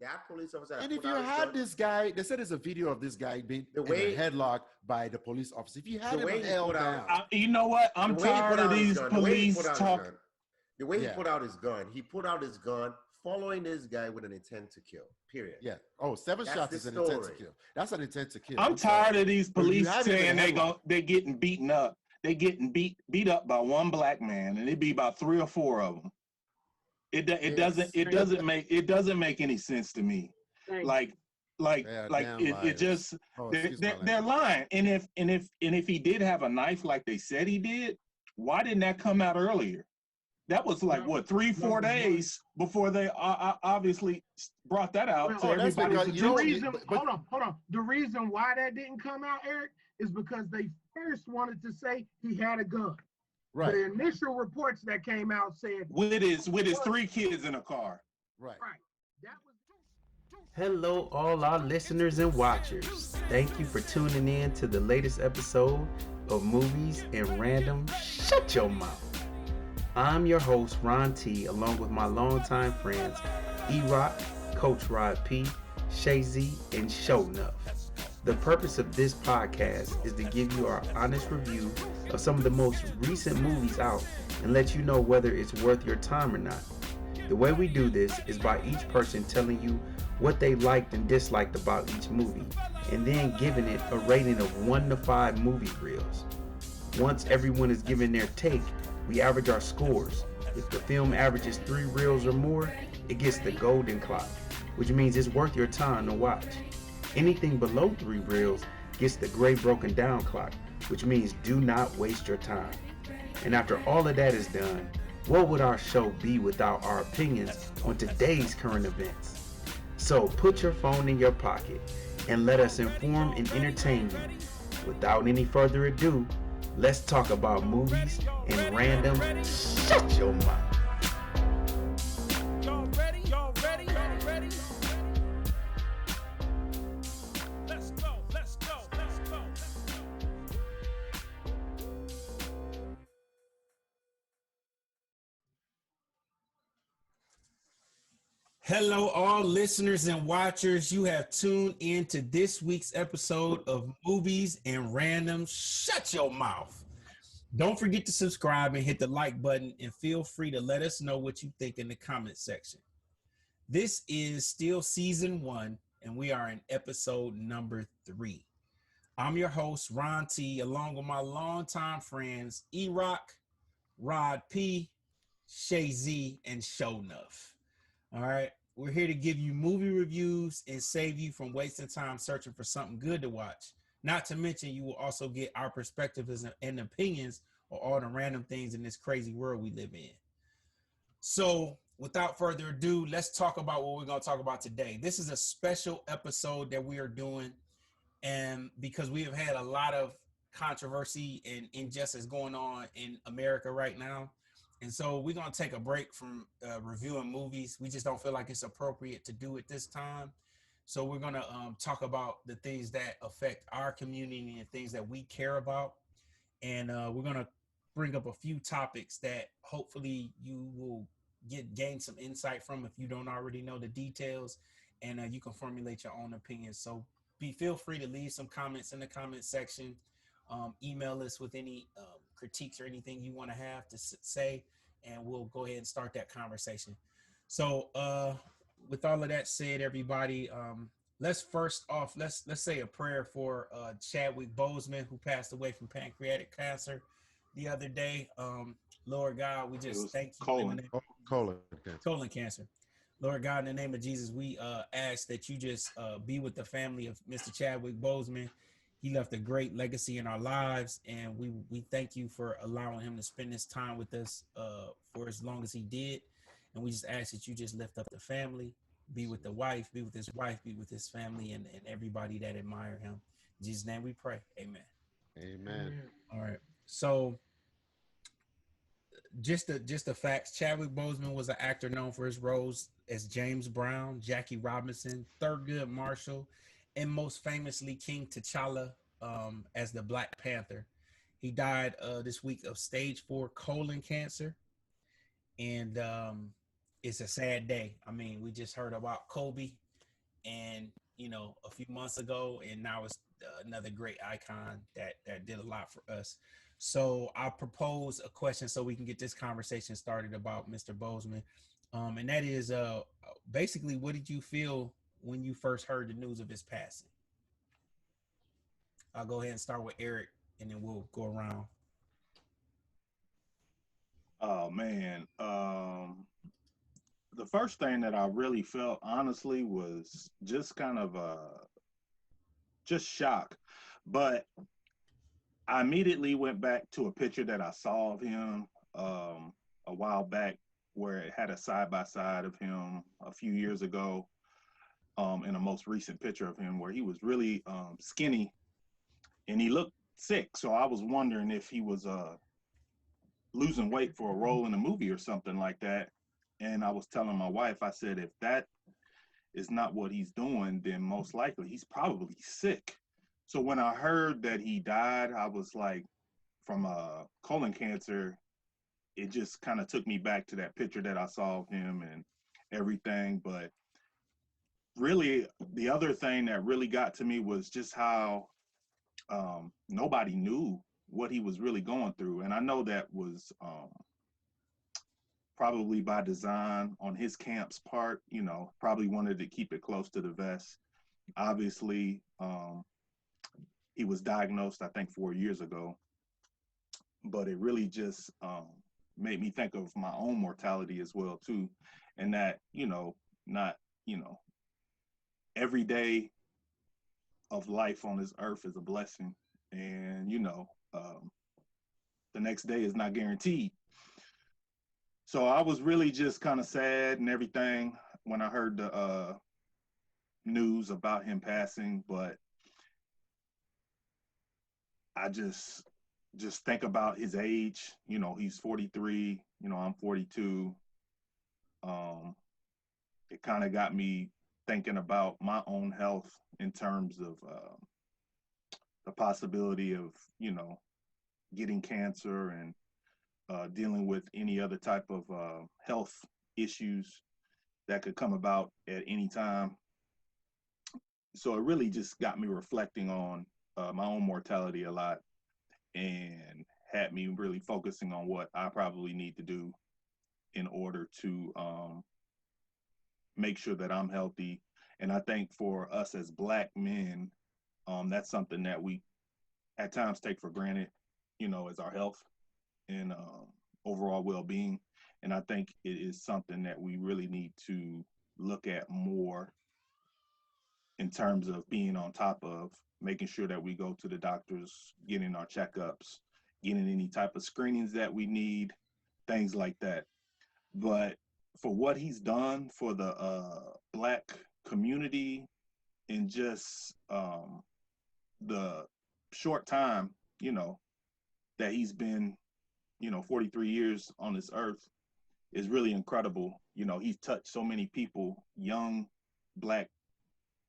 That police officer And if you had this guy, they said there's a video of this guy being in a headlock by the police officer. If you had him held down, you know what? I'm tired of these police talk. The way he put out his gun, following this guy with an intent to kill. Period. Yeah. Oh, 7 shots is an intent to kill. That's an intent to kill. I'm tired of these police saying they're getting beaten up. They're getting beat up by one black man, and it be about 3 or 4 of them. It doesn't make any sense to me. Like it just they're lying. And if he did have a knife like they said he did, why didn't that come out earlier? That was like what 3-4 days before they obviously brought that out. Hold on. The reason why that didn't come out, Eric, is because they first wanted to say he had a gun. Right. The initial reports that came out said with his 3 kids in a car. Right. That was. Hello, all our listeners and watchers. Thank you for tuning in to the latest episode of Movies and Random. Shut your mouth. I'm your host, Ron T, along with my longtime friends, E-Rock, Coach Rod P, Shay Z, and Show Nuff. The purpose of this podcast is to give you our honest review of some of the most recent movies out and let you know whether it's worth your time or not. The way we do this is by each person telling you what they liked and disliked about each movie, and then giving it a rating of 1 to 5 movie reels. Once everyone is given their take, we average our scores. If the film averages 3 reels or more, it gets the golden clock, which means it's worth your time to watch. Anything below 3 reels gets the gray broken down clock, which means do not waste your time. And after all of that is done, what would our show be without our opinions on today's current events? So put your phone in your pocket and let us inform and entertain you. Without any further ado, let's talk about movies and random. Shut your mouth. Y'all ready? Y'all ready? Y'all ready? Let's go. Let's go. Let's go. Hello, all listeners and watchers. You have tuned in to this week's episode of Movies and Random. Shut your mouth. Don't forget to subscribe and hit the like button, and feel free to let us know what you think in the comment section. This is still season 1, and we are in episode number 3. I'm your host, Ron T, along with my longtime friends, E-Rock, Rod P, Shay Z, and Show Nuff. All right. We're here to give you movie reviews and save you from wasting time searching for something good to watch. Not to mention, you will also get our perspectives and opinions on all the random things in this crazy world we live in. So without further ado, let's talk about what we're going to talk about today. This is a special episode that we are doing, and because we have had a lot of controversy and injustice going on in America right now. And so we're going to take a break from reviewing movies. We just don't feel like it's appropriate to do it this time. So we're going to talk about the things that affect our community and things that we care about. And we're going to bring up a few topics that hopefully you will gain some insight from if you don't already know the details, and you can formulate your own opinions. So feel free to leave some comments in the comment section. Email us with any critiques or anything you want to have to say, and we'll go ahead and start that conversation. So with all of that said, everybody, let's first off, let's say a prayer for Chadwick Boseman, who passed away from pancreatic cancer the other day. Lord God, we just thank you. Colon cancer. Lord God, in the name of Jesus, we ask that you just be with the family of Mr. Chadwick Boseman. He left a great legacy in our lives, and we thank you for allowing him to spend this time with us for as long as he did. And we just ask that you just lift up the family, be with the wife, be with his wife, be with his family, and everybody that admire him. In Jesus' name we pray. Amen. Amen. All right. So just the facts. Chadwick Boseman was an actor known for his roles as James Brown, Jackie Robinson, Thurgood Marshall, and most famously King T'Challa as the Black Panther. He died this week of stage 4 colon cancer, and it's a sad day. I mean, we just heard about Kobe, and a few months ago, and now it's another great icon that did a lot for us. So I propose a question so we can get this conversation started about Mr. Boseman, and that is basically, what did you feel when you first heard the news of his passing? I'll go ahead and start with Eric, and then we'll go around. Oh man, the first thing that I really felt honestly was just kind of just shock, but I immediately went back to a picture that I saw of him a while back, where it had a side by side of him a few years ago, in a most recent picture of him where he was really skinny and he looked sick. So I was wondering if he was losing weight for a role in a movie or something like that. And I was telling my wife, I said, if that is not what he's doing, then most likely he's probably sick. So when I heard that he died, I was like, from colon cancer, it just kind of took me back to that picture that I saw of him and everything. But really, the other thing that really got to me was just how nobody knew what he was really going through. And I know that was probably by design on his camp's part, probably wanted to keep it close to the vest. Obviously, he was diagnosed, I think, 4 years ago, but it really just made me think of my own mortality as well, too. And that, not, every day of life on this earth is a blessing. And, the next day is not guaranteed. So I was really just kind of sad and everything when I heard the news about him passing, but I just think about his age. He's 43, I'm 42. It kind of got me thinking about my own health in terms of the possibility of, getting cancer and dealing with any other type of health issues that could come about at any time. So it really just got me reflecting on my own mortality a lot, and had me really focusing on what I probably need to do in order to make sure that I'm healthy. And I think for us as Black men, that's something that we at times take for granted, as our health and overall well-being. And I think it is something that we really need to look at more in terms of being on top of, making sure that we go to the doctors, getting our checkups, getting any type of screenings that we need, things like that. But for what he's done for the Black community in just the short time, that he's been, 43 years on this earth, is really incredible. He's touched so many people, young Black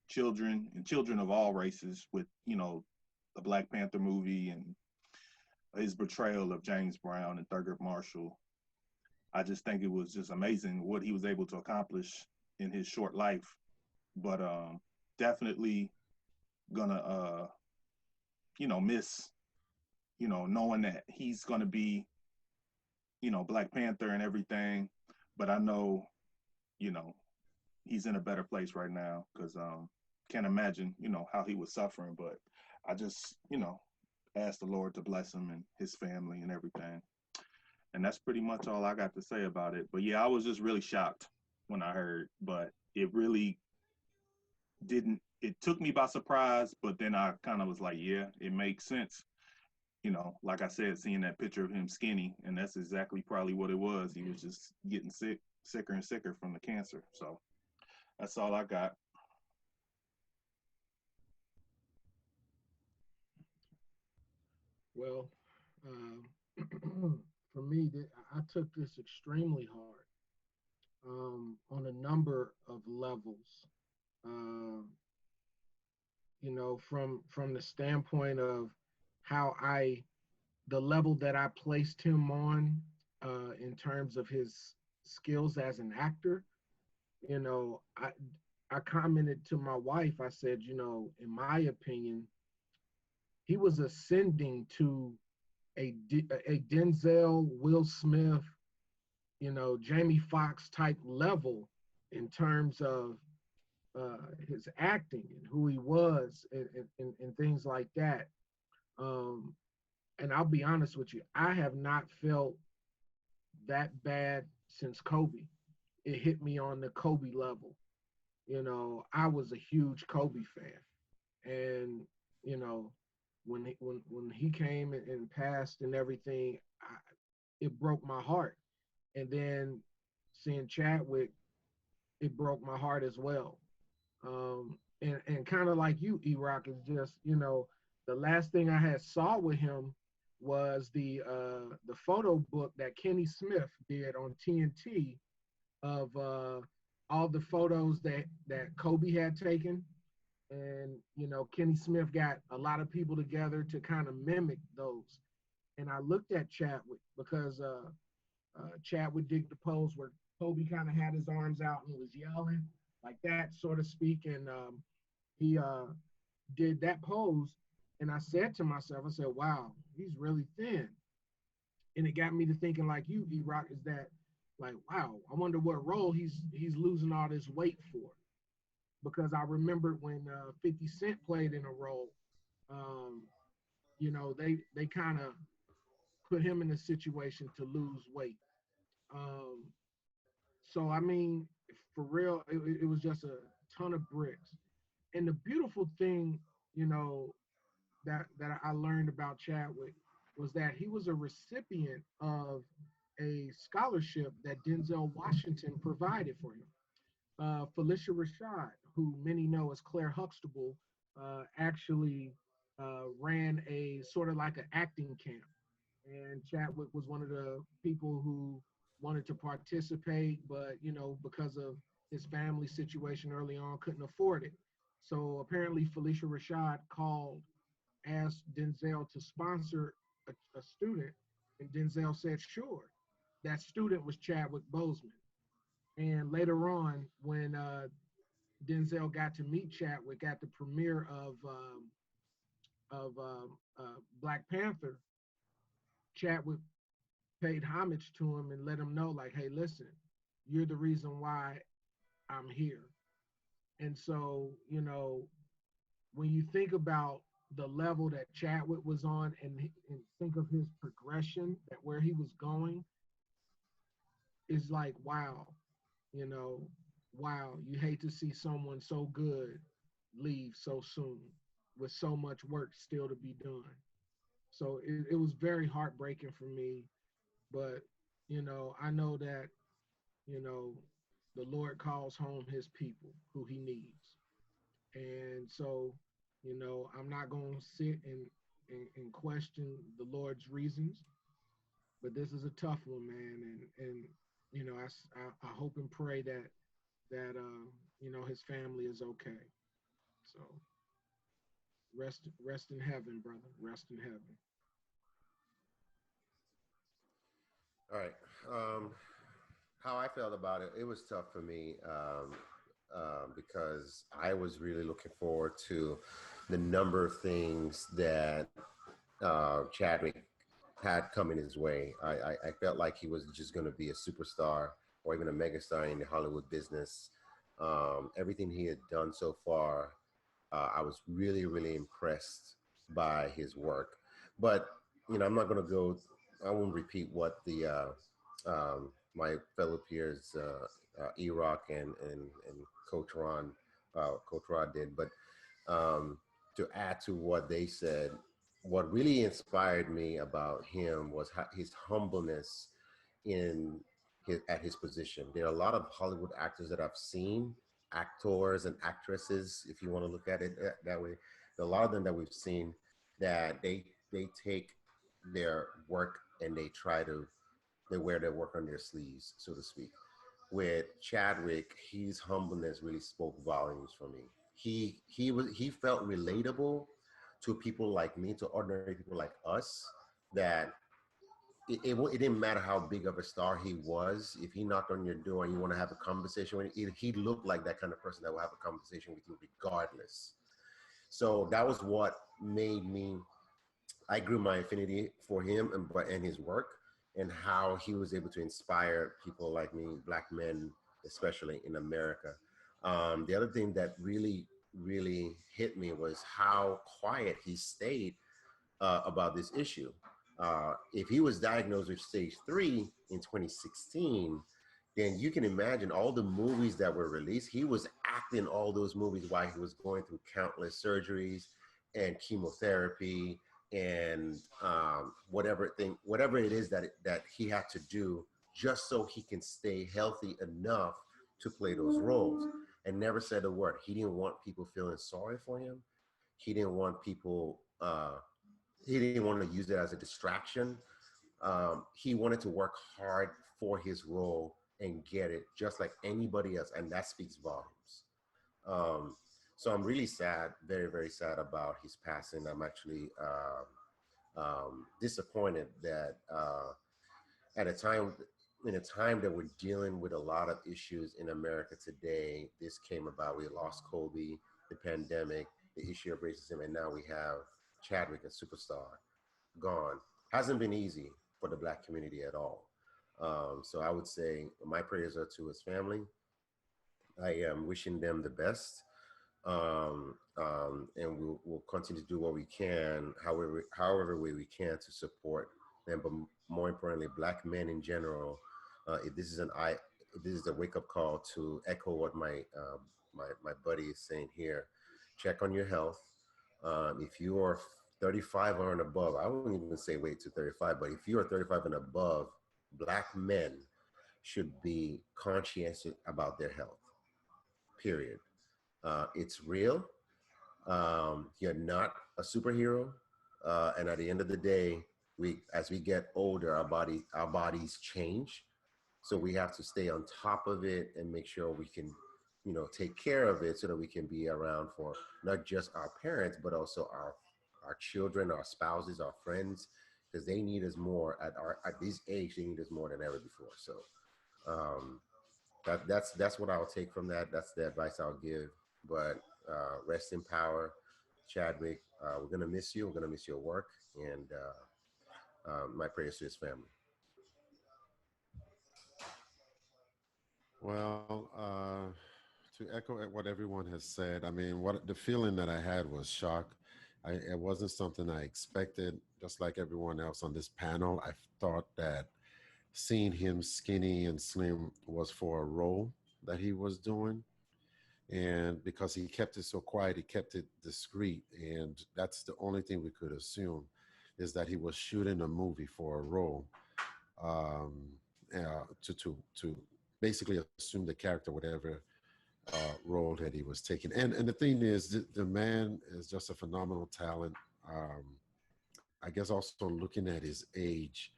children and children of all races, with, the Black Panther movie and his portrayal of James Brown and Thurgood Marshall. I just think it was just amazing what he was able to accomplish in his short life. But definitely gonna miss, knowing that he's gonna be, Black Panther and everything. But I know, he's in a better place right now, because can't imagine, how he was suffering. But I just, ask the Lord to bless him and his family and everything. And that's pretty much all I got to say about it. But yeah, I was just really shocked when I heard, but it really it took me by surprise, but then I kind of was like, yeah, it makes sense. Like I said, seeing that picture of him skinny, and that's exactly probably what it was. He was just getting sicker and sicker from the cancer. So that's all I got. Well, for me, I took this extremely hard, on a number of levels. Um, from the standpoint of how the level that I placed him on, in terms of his skills as an actor. I I commented to my wife, I said, in my opinion, he was ascending to a Denzel, Will Smith, Jamie Foxx type level in terms of his acting and who he was and things like that. Um, and I'll be honest with you, I have not felt that bad since Kobe. It hit me on the Kobe level. I was a huge Kobe fan, and you know, when he came and passed and everything, it broke my heart. And then seeing Chadwick, it broke my heart as well. And kind of like you, E-Rock, is just the last thing I had saw with him was the photo book that Kenny Smith did on TNT of all the photos that Kobe had taken. And Kenny Smith got a lot of people together to kind of mimic those. And I looked at Chadwick because Chadwick did the pose where Kobe kind of had his arms out and was yelling like that, so to speak. And he did that pose. And I said to myself, I said, wow, he's really thin. And it got me to thinking like you, E-Rock, is that like, wow, I wonder what role he's losing all this weight for. Because I remembered when 50 Cent played in a role, um, they kind of put him in a situation to lose weight. Um, so I mean, for real, it was just a ton of bricks. And the beautiful thing, you know, that I learned about Chadwick was that he was a recipient of a scholarship that Denzel Washington provided for him. Felicia Rashad, who many know as Claire Huxtable, actually ran a sort of like an acting camp. And Chadwick was one of the people who wanted to participate, but because of his family situation early on, couldn't afford it. So apparently, Felicia Rashad called, asked Denzel to sponsor a student, and Denzel said, sure. That student was Chadwick Boseman. And later on, when Denzel got to meet Chadwick at the premiere of Black Panther, Chadwick paid homage to him and let him know, like, hey, listen, you're the reason why I'm here. And so, when you think about the level that Chadwick was on and think of his progression, that where he was going, is like, wow, you know, wow, you hate to see someone so good leave so soon with so much work still to be done. So it was very heartbreaking for me. But, I know that, you know, the Lord calls home his people who he needs. And so, I'm not going to sit and question the Lord's reasons, but this is a tough one, man. And I hope and pray that his family is okay. So rest in heaven, brother. Rest in heaven. All right. How I felt about it, it was tough for me because I was really looking forward to the number of things that Chadwick had coming his way. I felt like he was just going to be a superstar or even a megastar in the Hollywood business. Everything he had done so far, I was really, really impressed by his work. But, I'm not going to go, I won't repeat what the my fellow peers, E-Rock and Coach Ron, Coach Rod did. But to add to what they said, what really inspired me about him was his humbleness at his position. There are a lot of Hollywood actors that I've seen, actors and actresses, if you want to look at it that way. There are a lot of them that we've seen that they take their work and they wear their work on their sleeves, so to speak. With Chadwick, his humbleness really spoke volumes for me. He felt relatable to people like me, to ordinary people like us, that it didn't matter how big of a star he was. If he knocked on your door and you want to have a conversation with him, he looked like that kind of person that will have a conversation with you regardless. So that was what made me. I grew my affinity for him and his work and how he was able to inspire people like me, black men, especially in America. The other thing that really hit me was how quiet he stayed about this issue. If he was diagnosed with stage 3 in 2016, then you can imagine all the movies that were released. He was acting all those movies while he was going through countless surgeries and chemotherapy and whatever it is that he had to do just so he can stay healthy enough to play those roles. And never said a word. He didn't want people feeling sorry for him. He didn't want people. He didn't want to use it as a distraction. He wanted to work hard for his role and get it just like anybody else, and that speaks volumes. Um, so I'm really sad, very, very sad about his passing. I'm actually disappointed that at a time in a time that we're dealing with a lot of issues in America today, this came about. We lost Kobe, the pandemic, the issue of racism, and now we have Chadwick, a superstar, gone. Hasn't been easy for the Black community at all. So I would say my prayers are to his family. I am wishing them the best, and we'll continue to do what we can, however way we can to support them. But more importantly, Black men in general. If this is if this is a wake up call to echo what my buddy is saying here. Check on your health. If you are 35 or and above, I wouldn't even say wait to 35, but if you are 35 and above, Black men should be conscientious about their health. Period. It's real. You're not a superhero, and at the end of the day, as we get older, our bodies change, so we have to stay on top of it and make sure we can, take care of it so that we can be around for not just our parents but also our children, our spouses, our friends, because they need us more at this age. They need us more than ever before. So um, that's what I'll take from that. That's the advice I'll give. But rest in power, Chadwick. We're gonna miss you. We're gonna miss your work, and my prayers to his family. Well, to echo what everyone has said, I mean, what the feeling that I had was shock. It wasn't something I expected. Just like everyone else on this panel, I thought that seeing him skinny and slim was for a role that he was doing. And because he kept it so quiet, he kept it discreet. And that's the only thing we could assume, is that he was shooting a movie for a role, um, to basically assume the character, whatever role that he was taking. And the thing is, the man is just a phenomenal talent. Um, I guess also looking at his age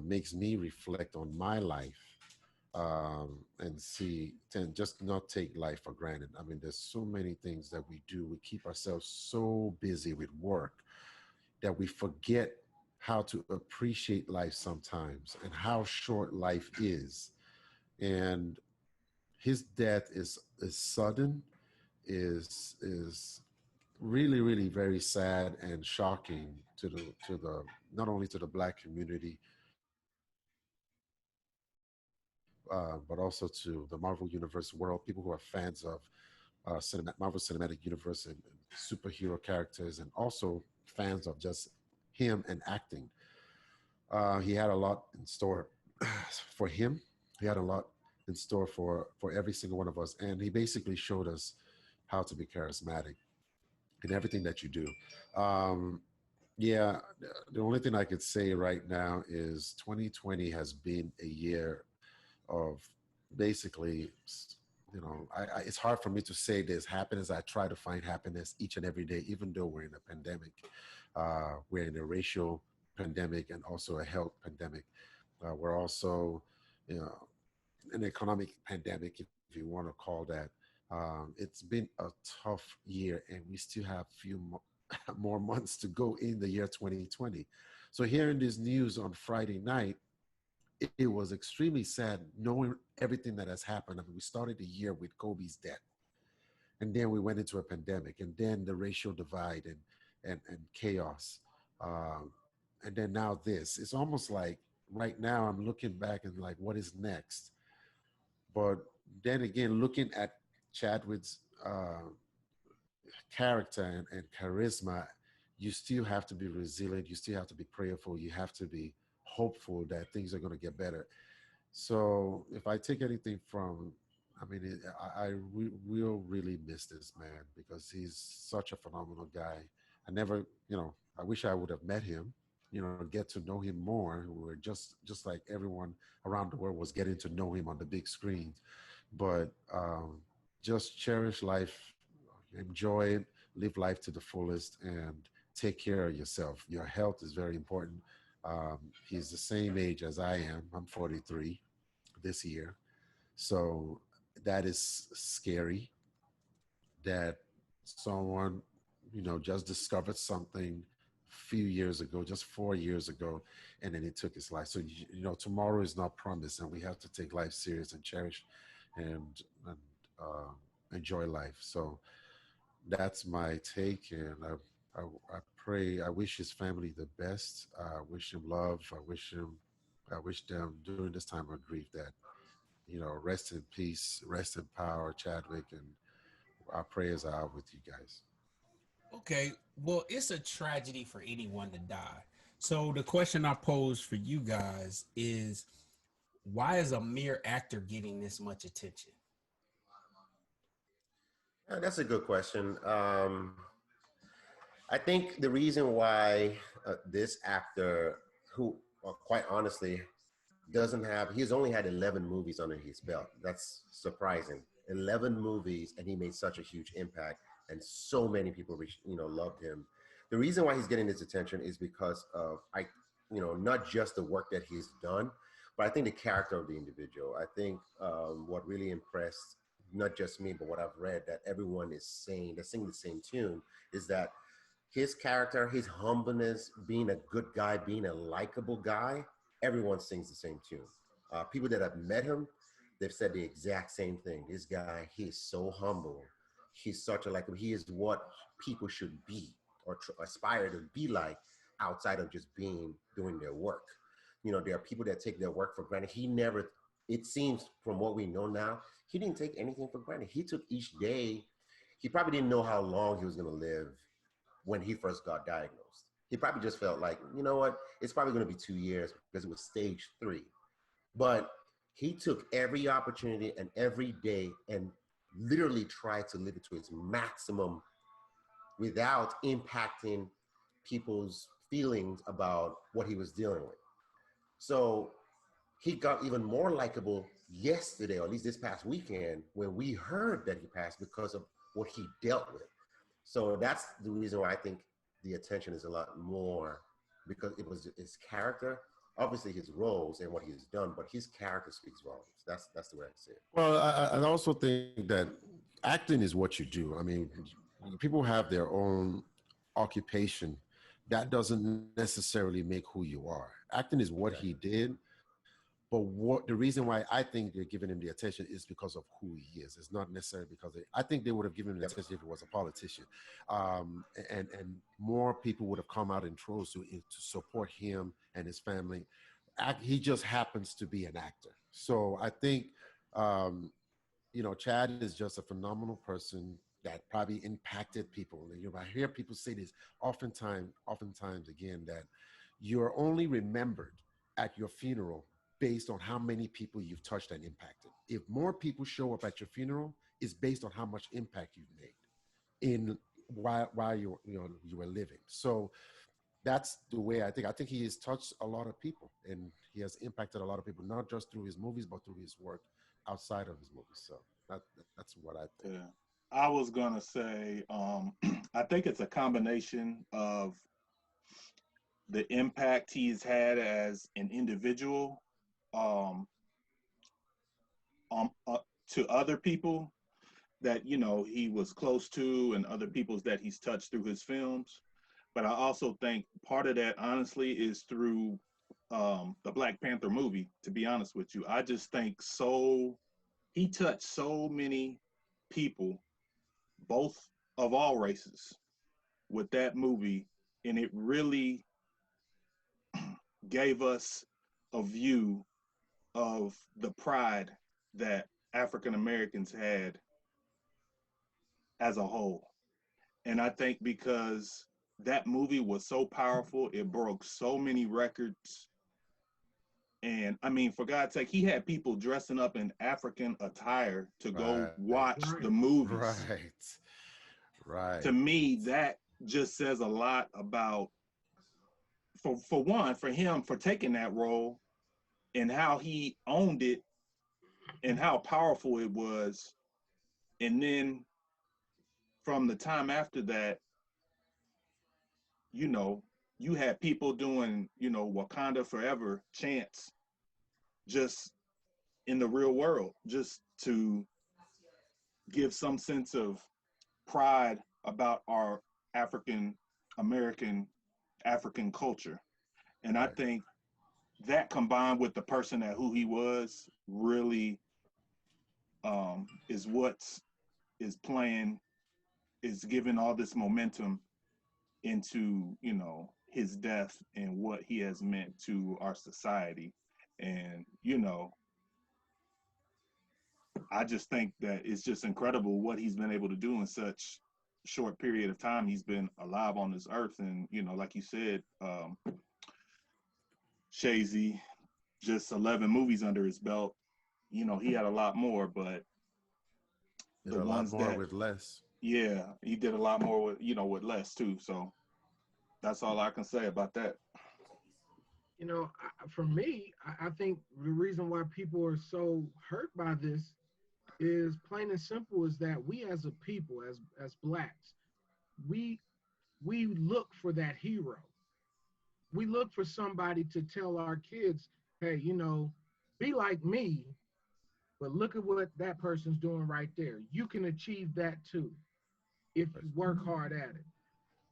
makes me reflect on my life, and see, and just not take life for granted. I mean, there's so many things that we do. We keep ourselves so busy with work that we forget how to appreciate life sometimes and how short life is. And his death is sudden, is really very sad and shocking to the not only to the Black community, but also to the Marvel Universe world, people who are fans of Marvel Cinematic Universe and superhero characters, and also fans of just him and acting. He had a lot in store for him. He had a lot in store for every single one of us, and he basically showed us how to be charismatic in everything that you do. Um, yeah, the only thing I could say right now is 2020 has been a year of basically, it's hard for me to say there's happiness. I try to find happiness each and every day, even though we're in a pandemic. We're in a racial pandemic and also a health pandemic. We're also, you know, an economic pandemic, if you want to call that. It's been a tough year, and we still have more months to go in the year 2020. So hearing this news on Friday night, it was extremely sad knowing everything that has happened. I mean, we started the year with Kobe's death, and then we went into a pandemic, and then the racial divide and chaos, um, and then now this. It's almost like right now I'm looking back and like, what is next? But then again, looking at Chadwick's character and charisma, you still have to be resilient. You still have to be prayerful. You have to be hopeful that things are going to get better. So if I take anything from, I mean, will really miss this man because he's such a phenomenal guy. I never, I wish I would have met him, get to know him more. We're just like everyone around the world was getting to know him on the big screen. But just cherish life, enjoy it, live life to the fullest, and take care of yourself. Your health is very important. He's the same age as I am. I'm 43 this year. So that is scary that someone, just discovered something a few years ago, just 4 years ago, and then it took his life. So, tomorrow is not promised, and we have to take life serious and cherish and enjoy life. So that's my take. And I pray, I wish his family the best. I wish him love. I wish them during this time of grief that, rest in peace, rest in power, Chadwick, and our prayers are out with you guys. Okay, well, it's a tragedy for anyone to die. So the question I pose for you guys is, why is a mere actor getting this much attention? Yeah, that's a good question. I think the reason why this actor, who quite honestly he's only had 11 movies under his belt. That's surprising. 11 movies, and he made such a huge impact, and so many people, loved him. The reason why he's getting this attention is because of, not just the work that he's done, but I think the character of the individual. I think what really impressed not just me, but what I've read that everyone is saying, they're singing the same tune, is that his character, his humbleness, being a good guy, being a likable guy, everyone sings the same tune. People that have met him, they've said the exact same thing. This guy, he is so humble. He's such a likable. He is what people should be or aspire to be like outside of just doing their work. There are people that take their work for granted. He never, it seems from what we know now, he didn't take anything for granted. He took each day. He probably didn't know how long he was going to live when he first got diagnosed. He probably just felt like, you know what, it's probably going to be 2 years because it was stage 3. But he took every opportunity and every day and literally tried to live it to its maximum without impacting people's feelings about what he was dealing with. So he got even more likable yesterday, or at least this past weekend, when we heard that he passed because of what he dealt with. So that's the reason why I think the attention is a lot more, because it was his character, obviously his roles and what he's done, but his character speaks volumes. That's the way I see it. Well, I also think that acting is what you do. I mean, people have their own occupation. That doesn't necessarily make who you are. Acting is what he did. But what the reason why I think they're giving him the attention is because of who he is. It's not necessarily because I think they would have given him the attention if he was a politician, and more people would have come out in droves to support him and his family. He just happens to be an actor. So I think, Chad is just a phenomenal person that probably impacted people. I hear people say this oftentimes again, that you're only remembered at your funeral based on how many people you've touched and impacted. If more people show up at your funeral, it's based on how much impact you've made in while you were living. So that's the way I think. I think he has touched a lot of people, and he has impacted a lot of people, not just through his movies, but through his work outside of his movies. So that's what I think. Yeah. I was gonna say, I think it's a combination of the impact he's had as an individual, um, to other people, that, you know, he was close to and other people's that he's touched through his films. But I also think part of that, honestly, is through the Black Panther movie, to be honest with you. I just think he touched so many people, both of all races, with that movie. And it really gave us a view of the pride that African Americans had as a whole. And I think because that movie was so powerful, it broke so many records. And I mean, for God's sake, he had people dressing up in African attire to go Right. watch Right. the movies. Right. Right. To me, that just says a lot about, for one, for him, for taking that role and how he owned it and how powerful it was. And then from the time after that, you know, you had people doing, you know, Wakanda Forever chants just in the real world, just to give some sense of pride about our African American, African culture. And I Right. think that combined with the person that who he was really is what's is playing, is giving all this momentum into, you know, his death and what he has meant to our society. And, you know, I just think that it's just incredible what he's been able to do in such short period of time he's been alive on this earth. And, you know, like you said, Shazy, just 11 movies under his belt. You know, he had a lot more, but Did the a lot ones more that, with less. yeah, he did a lot more with, you know, with less too. So that's all I can say about that. You know, for me, I think the reason why people are so hurt by this is plain and simple is that we as a people, as blacks, we we look for that hero. We look for somebody to tell our kids, hey, you know, be like me, but look at what that person's doing right there. You can achieve that too if you work hard at it.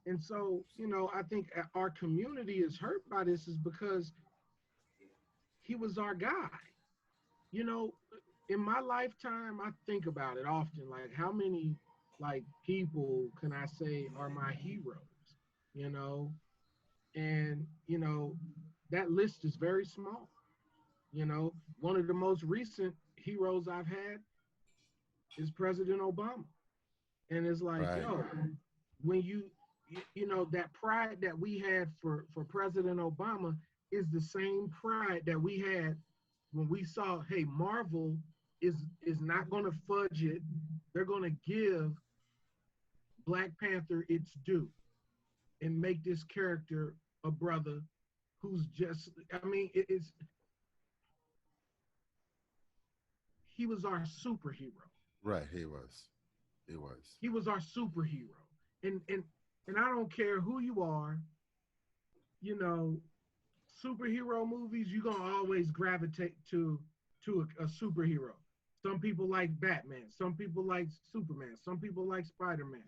And so, you know, I think our community is hurt by this is because he was our guy. You know, in my lifetime, I think about it often, like how many like people can I say are my heroes, you know? And, you know, that list is very small. You know, one of the most recent heroes I've had is President Obama. And it's like, Right. yo, when you know, that pride that we had for President Obama is the same pride that we had when we saw, hey, Marvel is not going to fudge it. They're going to give Black Panther its due and make this character a brother who's just, I mean, it's he was our superhero. Right. He was. He was. He was our superhero. And I don't care who you are, you know, superhero movies, you're gonna always gravitate to a superhero. Some people like Batman, some people like Superman, some people like Spider-Man.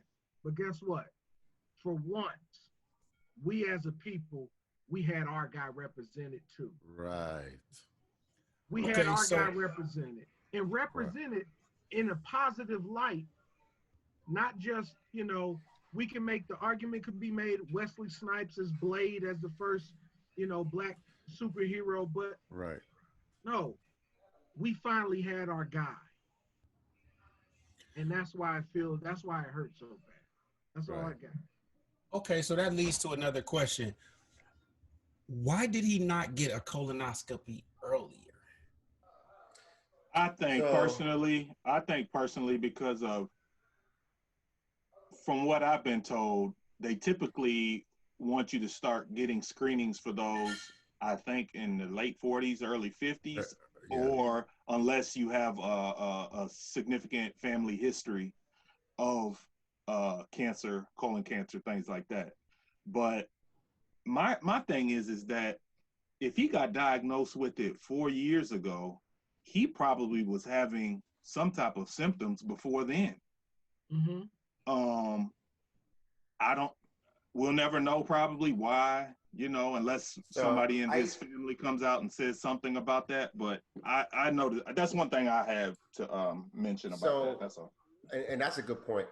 But guess what? For once, we as a people, we had our guy represented too. Right. We had Okay, our so guy represented and Right. represented in a positive light, not just, you know, we can make the argument could be made Wesley Snipes as Blade as the first, you know, black superhero, but Right. no, we finally had our guy. And that's why I feel that's why it hurts so bad. That's all I Right. got. okay, so that leads to another question. Why did he not get a colonoscopy earlier? So I think personally because of, from what I've been told, they typically want you to start getting screenings for those, I think, in the late 40s, early Uh, 50s, yeah. or unless you have a significant family history of cancer, colon cancer, things like that. But my thing is that if he got diagnosed with it 4 years ago, he probably was having some type of symptoms before then. Mm-hmm. I don't. We'll never know probably why, unless somebody in his family comes out and says something about that. But I know that's one thing I have to mention about that. That's all. And that's a good point,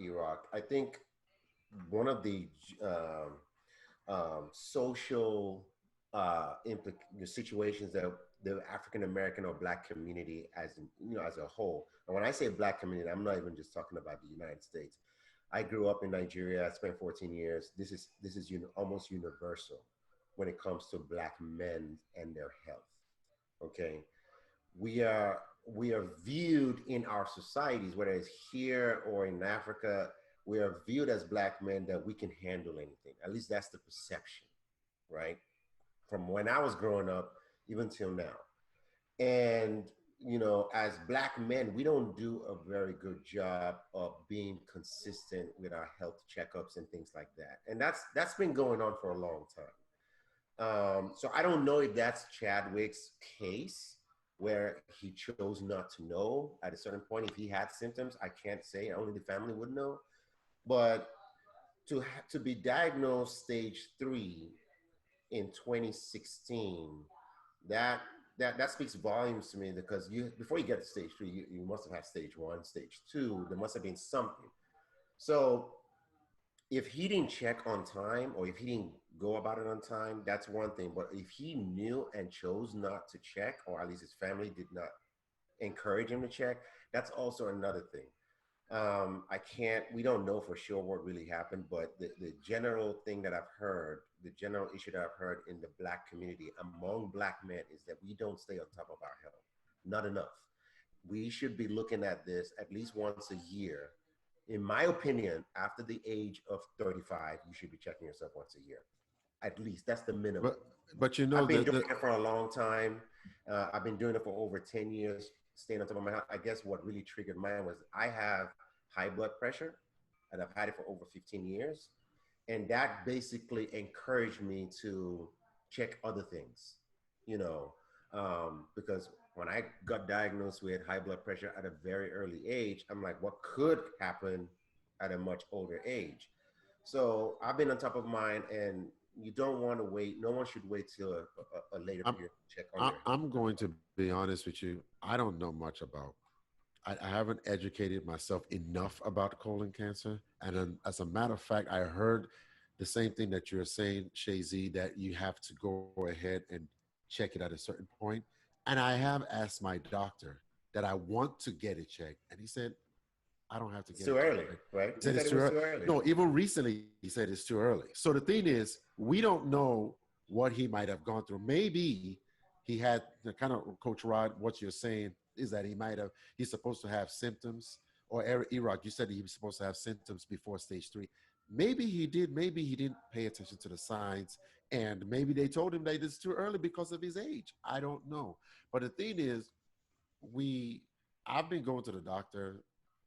Iraq. I think one of the social situations that the African American or Black community, as a whole. And when I say Black community, I'm not even just talking about the United States. I grew up in Nigeria. I spent 14 years. This is almost universal when it comes to Black men and their health. Okay, we are we are viewed in our societies, whether it's here or in Africa, we are viewed as Black men that we can handle anything. At least that's the perception, right? From when I was growing up, even till now. And as Black men, we don't do a very good job of being consistent with our health checkups and things like that. And that's been going on for a long time. So I don't know if that's Chadwick's case, where he chose not to know at a certain point if he had symptoms. I can't say. Only the family would know. But to be diagnosed stage 3 in 2016, that speaks volumes to me, because before you get to stage 3, you must have had stage 1, stage 2. There must have been something. So if he didn't check on time, or if he didn't go about it on time, that's one thing. But if he knew and chose not to check, or at least his family did not encourage him to check, that's also another thing. We don't know for sure what really happened, but the general thing that I've heard, the general issue that I've heard in the Black community among Black men, is that we don't stay on top of our health. Not enough. We should be looking at this at least once a year. In my opinion, after the age of 35, you should be checking yourself once a year. At least that's the minimum. But I've been doing it for a long time. I've been doing it for over 10 years, staying on top of my health. I guess what really triggered mine was I have high blood pressure, and I've had it for over 15 years. And that basically encouraged me to check other things, because when I got diagnosed with high blood pressure at a very early age, I'm like, what could happen at a much older age? So I've been on top of mine, and you don't want to wait. No one should wait till a later period to check on I'm going to be honest with you. I don't know much about. I haven't educated myself enough about colon cancer. And as a matter of fact, I heard the same thing that you're saying, Shay Z, that you have to go ahead and check it at a certain point. And I have asked my doctor that I want to get it checked. And he said, I don't have to it's get too it early, checked. right? He said it's too early. No, even recently he said it's too early. So the thing is, we don't know what he might have gone through. Maybe he had the kind of, Coach Rod, what you're saying is that he's supposed to have symptoms, or Iraq, you said he was supposed to have symptoms before stage 3. Maybe he did, maybe he didn't pay attention to the signs, and maybe they told him that it's too early because of his age. I don't know. But the thing is, I've been going to the doctor,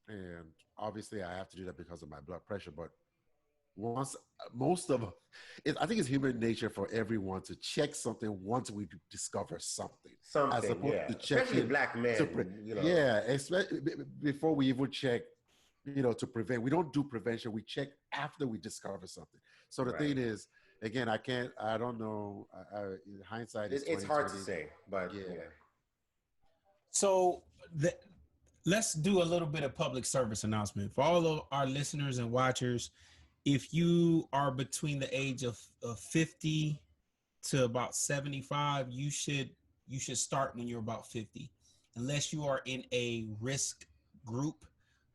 and obviously I have to do that because of my blood pressure, but I think it's human nature for everyone to check something once we discover something. As opposed to especially Black men. Yeah, especially before we even check, to prevent. We don't do prevention. We check after we discover something. So the thing is, again, I don't know. Hindsight is 20/20. It's hard to say, but yeah. So let's do a little bit of public service announcement for all of our listeners and watchers. If you are between the age of 50 to about 75, you should start when you're about 50, unless you are in a risk group,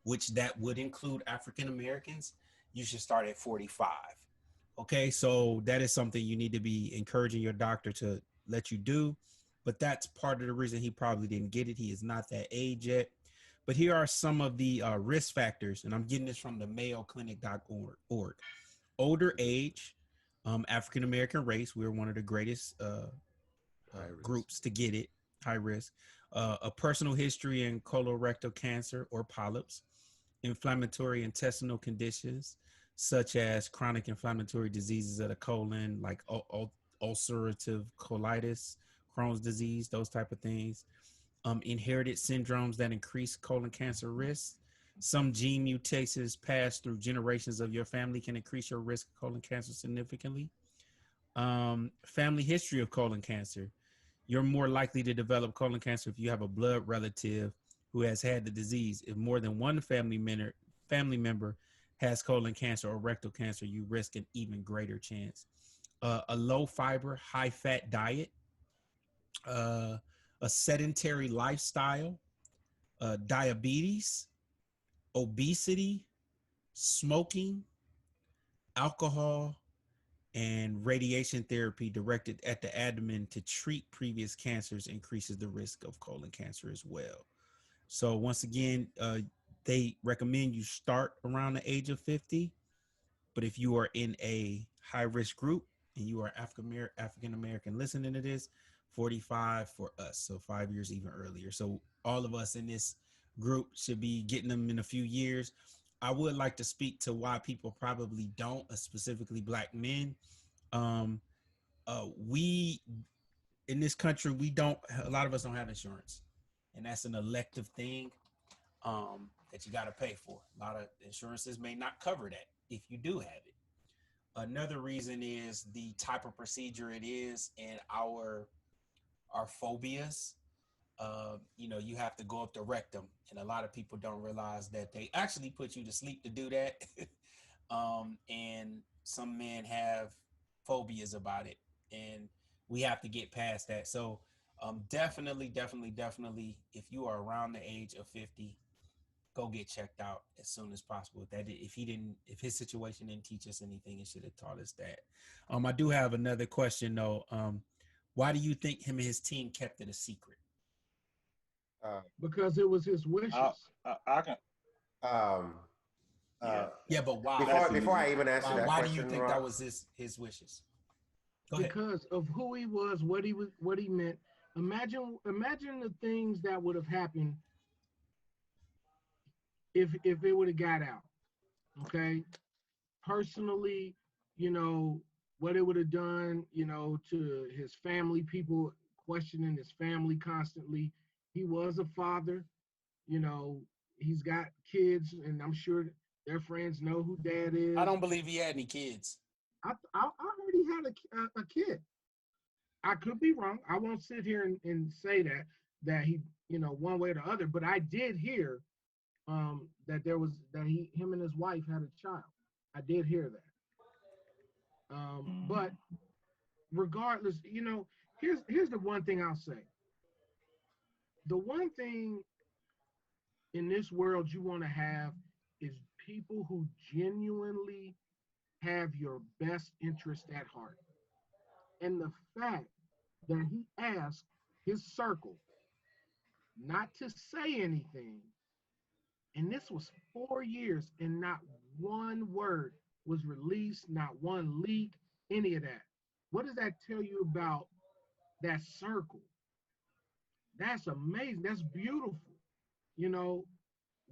which that would include African Americans. You should start at 45. Okay, so that is something you need to be encouraging your doctor to let you do, but that's part of the reason he probably didn't get it. He is not that age yet. But here are some of the risk factors, and I'm getting this from the mayoclinic.org. Older age, African American race, we're one of the greatest groups to get it, high risk. A personal history in colorectal cancer or polyps, inflammatory intestinal conditions such as chronic inflammatory diseases of the colon, like ulcerative colitis, Crohn's disease, those type of things. Inherited syndromes that increase colon cancer risk, Some gene mutations passed through generations of your family can increase your risk of colon cancer significantly. Family history of colon cancer. You're more likely to develop colon cancer if you have a blood relative who has had the disease. If more than one family member has colon cancer or rectal cancer, you risk an even greater chance. A low fiber, high fat diet, a sedentary lifestyle, diabetes, obesity, smoking, alcohol, and radiation therapy directed at the abdomen to treat previous cancers increases the risk of colon cancer as well. So once again, they recommend you start around the age of 50. But if you are in a high risk group and you are African American listening to this, 45 for us. So 5 years even earlier. So all of us in this group should be getting them in a few years. I would like to speak to why people probably don't, specifically Black men. Um, we in this country, a lot of us don't have insurance, and that's an elective thing that you got to pay for. A lot of insurances may not cover that if you do have it. Another reason is the type of procedure it is and our phobias. You have to go up the rectum, and a lot of people don't realize that they actually put you to sleep to do that. And some men have phobias about it, and we have to get past that. So definitely, if you are around the age of 50, go get checked out as soon as possible. If his situation didn't teach us anything, it should have taught us that. I do have another question though. Why do you think him and his team kept it a secret? Because it was his wishes. I can. Yeah, but why? Before I even answer that why question, do you think Rob, that was his wishes? Go ahead. Because of who he was, what he meant. Imagine the things that would have happened if it would have got out. Okay, personally, what it would have done, to his family, people questioning his family constantly. He was a father, he's got kids, and I'm sure their friends know who dad is. I don't believe he had any kids. I heard he had a kid. I could be wrong. I won't sit here and say that he, one way or the other, but I did hear that him and his wife had a child. I did hear that. But regardless, here's the one thing I'll say. The one thing in this world you want to have is people who genuinely have your best interest at heart. And the fact that he asked his circle not to say anything, and this was 4 years, and not one word was released, not one leak, any of that. What does that tell you about that circle? That's amazing. That's beautiful.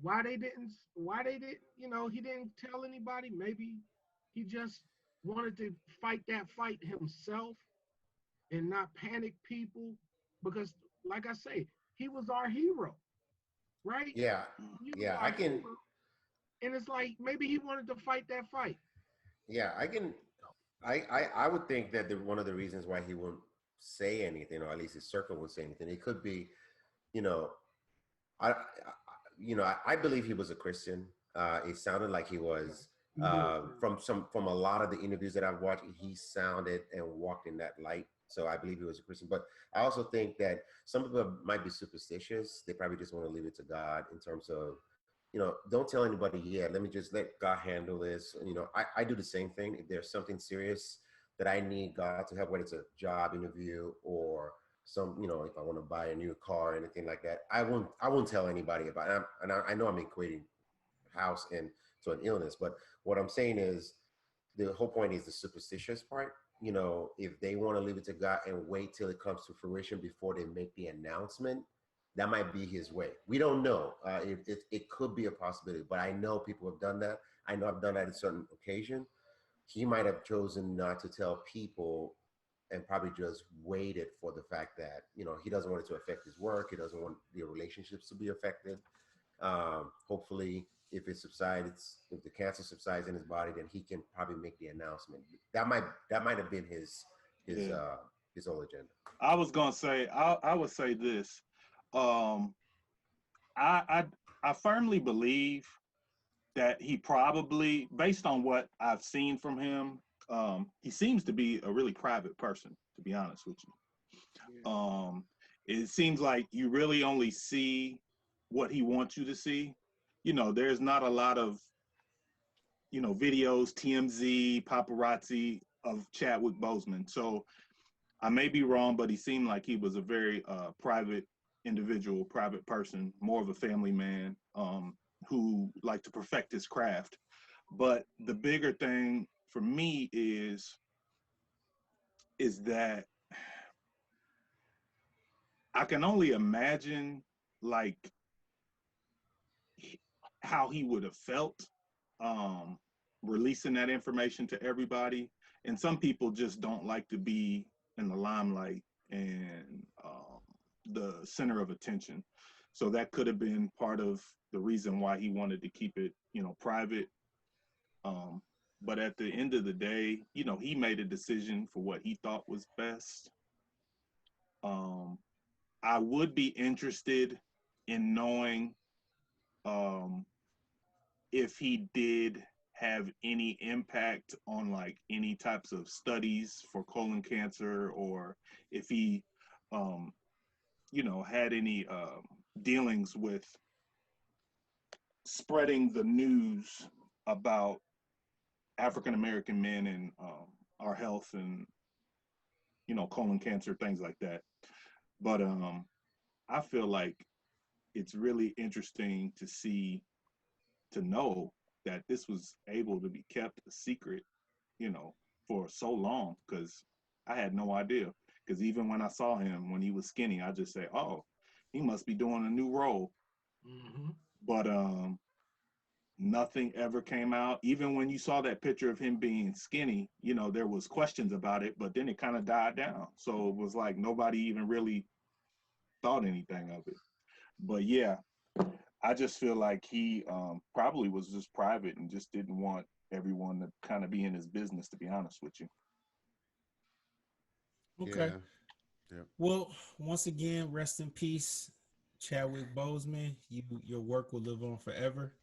Why they didn't, he didn't tell anybody. Maybe he just wanted to fight that fight himself and not panic people, because like I say, he was our hero, right? yeah, I can. Hero. And it's like maybe he wanted to fight that fight. Yeah, I can. I would think that one of the reasons why he wouldn't say anything, or at least his circle wouldn't say anything, it could be, I I believe he was a Christian. It sounded like he was. From a lot of the interviews that I've watched, he sounded and walked in that light. So I believe he was a Christian. But I also think that some people might be superstitious. They probably just want to leave it to God in terms of, don't tell anybody yet. Let me just let God handle this. I do the same thing. If there's something serious that I need God to help, whether it's a job interview or some, if I want to buy a new car or anything like that, I won't tell anybody about it. And I know I'm equating house and to an illness, but what I'm saying is the whole point is the superstitious part. If they want to leave it to God and wait till it comes to fruition before they make the announcement, that might be his way. We don't know. It could be a possibility, but I know people have done that. I know I've done that on certain occasion. He might have chosen not to tell people and probably just waited for the fact that, he doesn't want it to affect his work. He doesn't want the relationships to be affected. Hopefully, if it subsides, if the cancer subsides in his body, then he can probably make the announcement. That might have been his Yeah. his whole agenda. I was gonna say, I would say this. Um, I firmly believe that he probably, based on what I've seen from him, he seems to be a really private person, to be honest with you. It seems like you really only see what he wants you to see. There's not a lot of, videos, TMZ, paparazzi of Chadwick Boseman. So I may be wrong, but he seemed like he was a very private individual, private person, more of a family man, who liked to perfect his craft. But the bigger thing for me is that I can only imagine, like, how he would have felt, um, releasing that information to everybody. And some people just don't like to be in the limelight and the center of attention. So that could have been part of the reason why he wanted to keep it, private. Um, but at the end of the day, he made a decision for what he thought was best. Um, I would be interested in knowing, um, if he did have any impact on, like, any types of studies for colon cancer, or if he, um, had any dealings with spreading the news about African American men and our health and, colon cancer, things like that. But I feel like it's really interesting to know that this was able to be kept a secret, for so long, because I had no idea. Because even when I saw him when he was skinny, I just say, "Oh, he must be doing a new role." Mm-hmm. But nothing ever came out. Even when you saw that picture of him being skinny, there was questions about it, but then it kind of died down. So it was like nobody even really thought anything of it. But yeah, I just feel like he probably was just private and just didn't want everyone to kind of be in his business, to be honest with you. Okay. Yeah. Yeah. Well, once again, rest in peace, Chadwick Boseman. Your work will live on forever.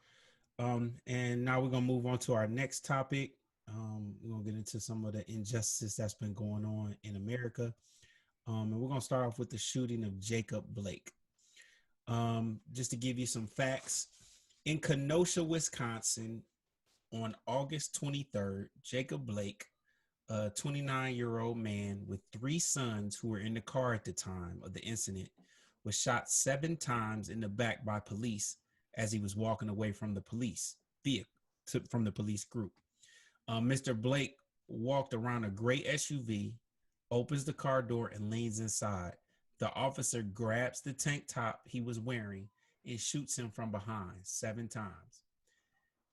And now we're gonna move on to our next topic. We're gonna get into some of the injustice that's been going on in America. And we're gonna start off with the shooting of Jacob Blake. Just to give you some facts, in Kenosha, Wisconsin, on August 23rd, Jacob Blake, a 29-year-old man with 3 sons who were in the car at the time of the incident, was shot 7 times in the back by police as he was walking away from the police vehicle, from the police group. Mr. Blake walked around a gray SUV, opens the car door, and leans inside. The officer grabs the tank top he was wearing and shoots him from behind 7 times.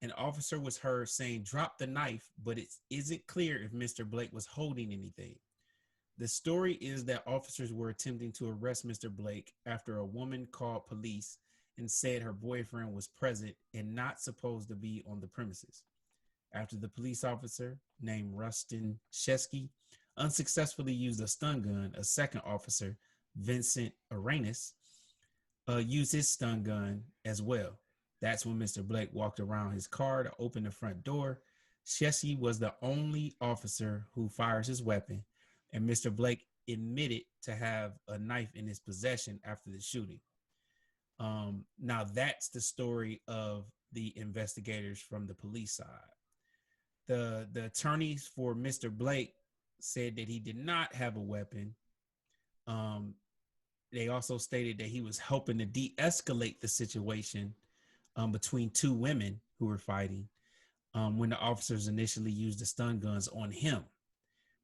An officer was heard saying, "Drop the knife," but it isn't clear if Mr. Blake was holding anything. The story is that officers were attempting to arrest Mr. Blake after a woman called police and said her boyfriend was present and not supposed to be on the premises. After the police officer, named Rustin Shesky, unsuccessfully used a stun gun, a second officer, Vincent Arenas, used his stun gun as well. That's when Mr. Blake walked around his car to open the front door. Shesky was the only officer who fires his weapon, and Mr. Blake admitted to have a knife in his possession after the shooting. Now that's the story of the investigators from the police side. The attorneys for Mr. Blake said that he did not have a weapon. They also stated that he was helping to de-escalate the situation between 2 women who were fighting when the officers initially used the stun guns on him.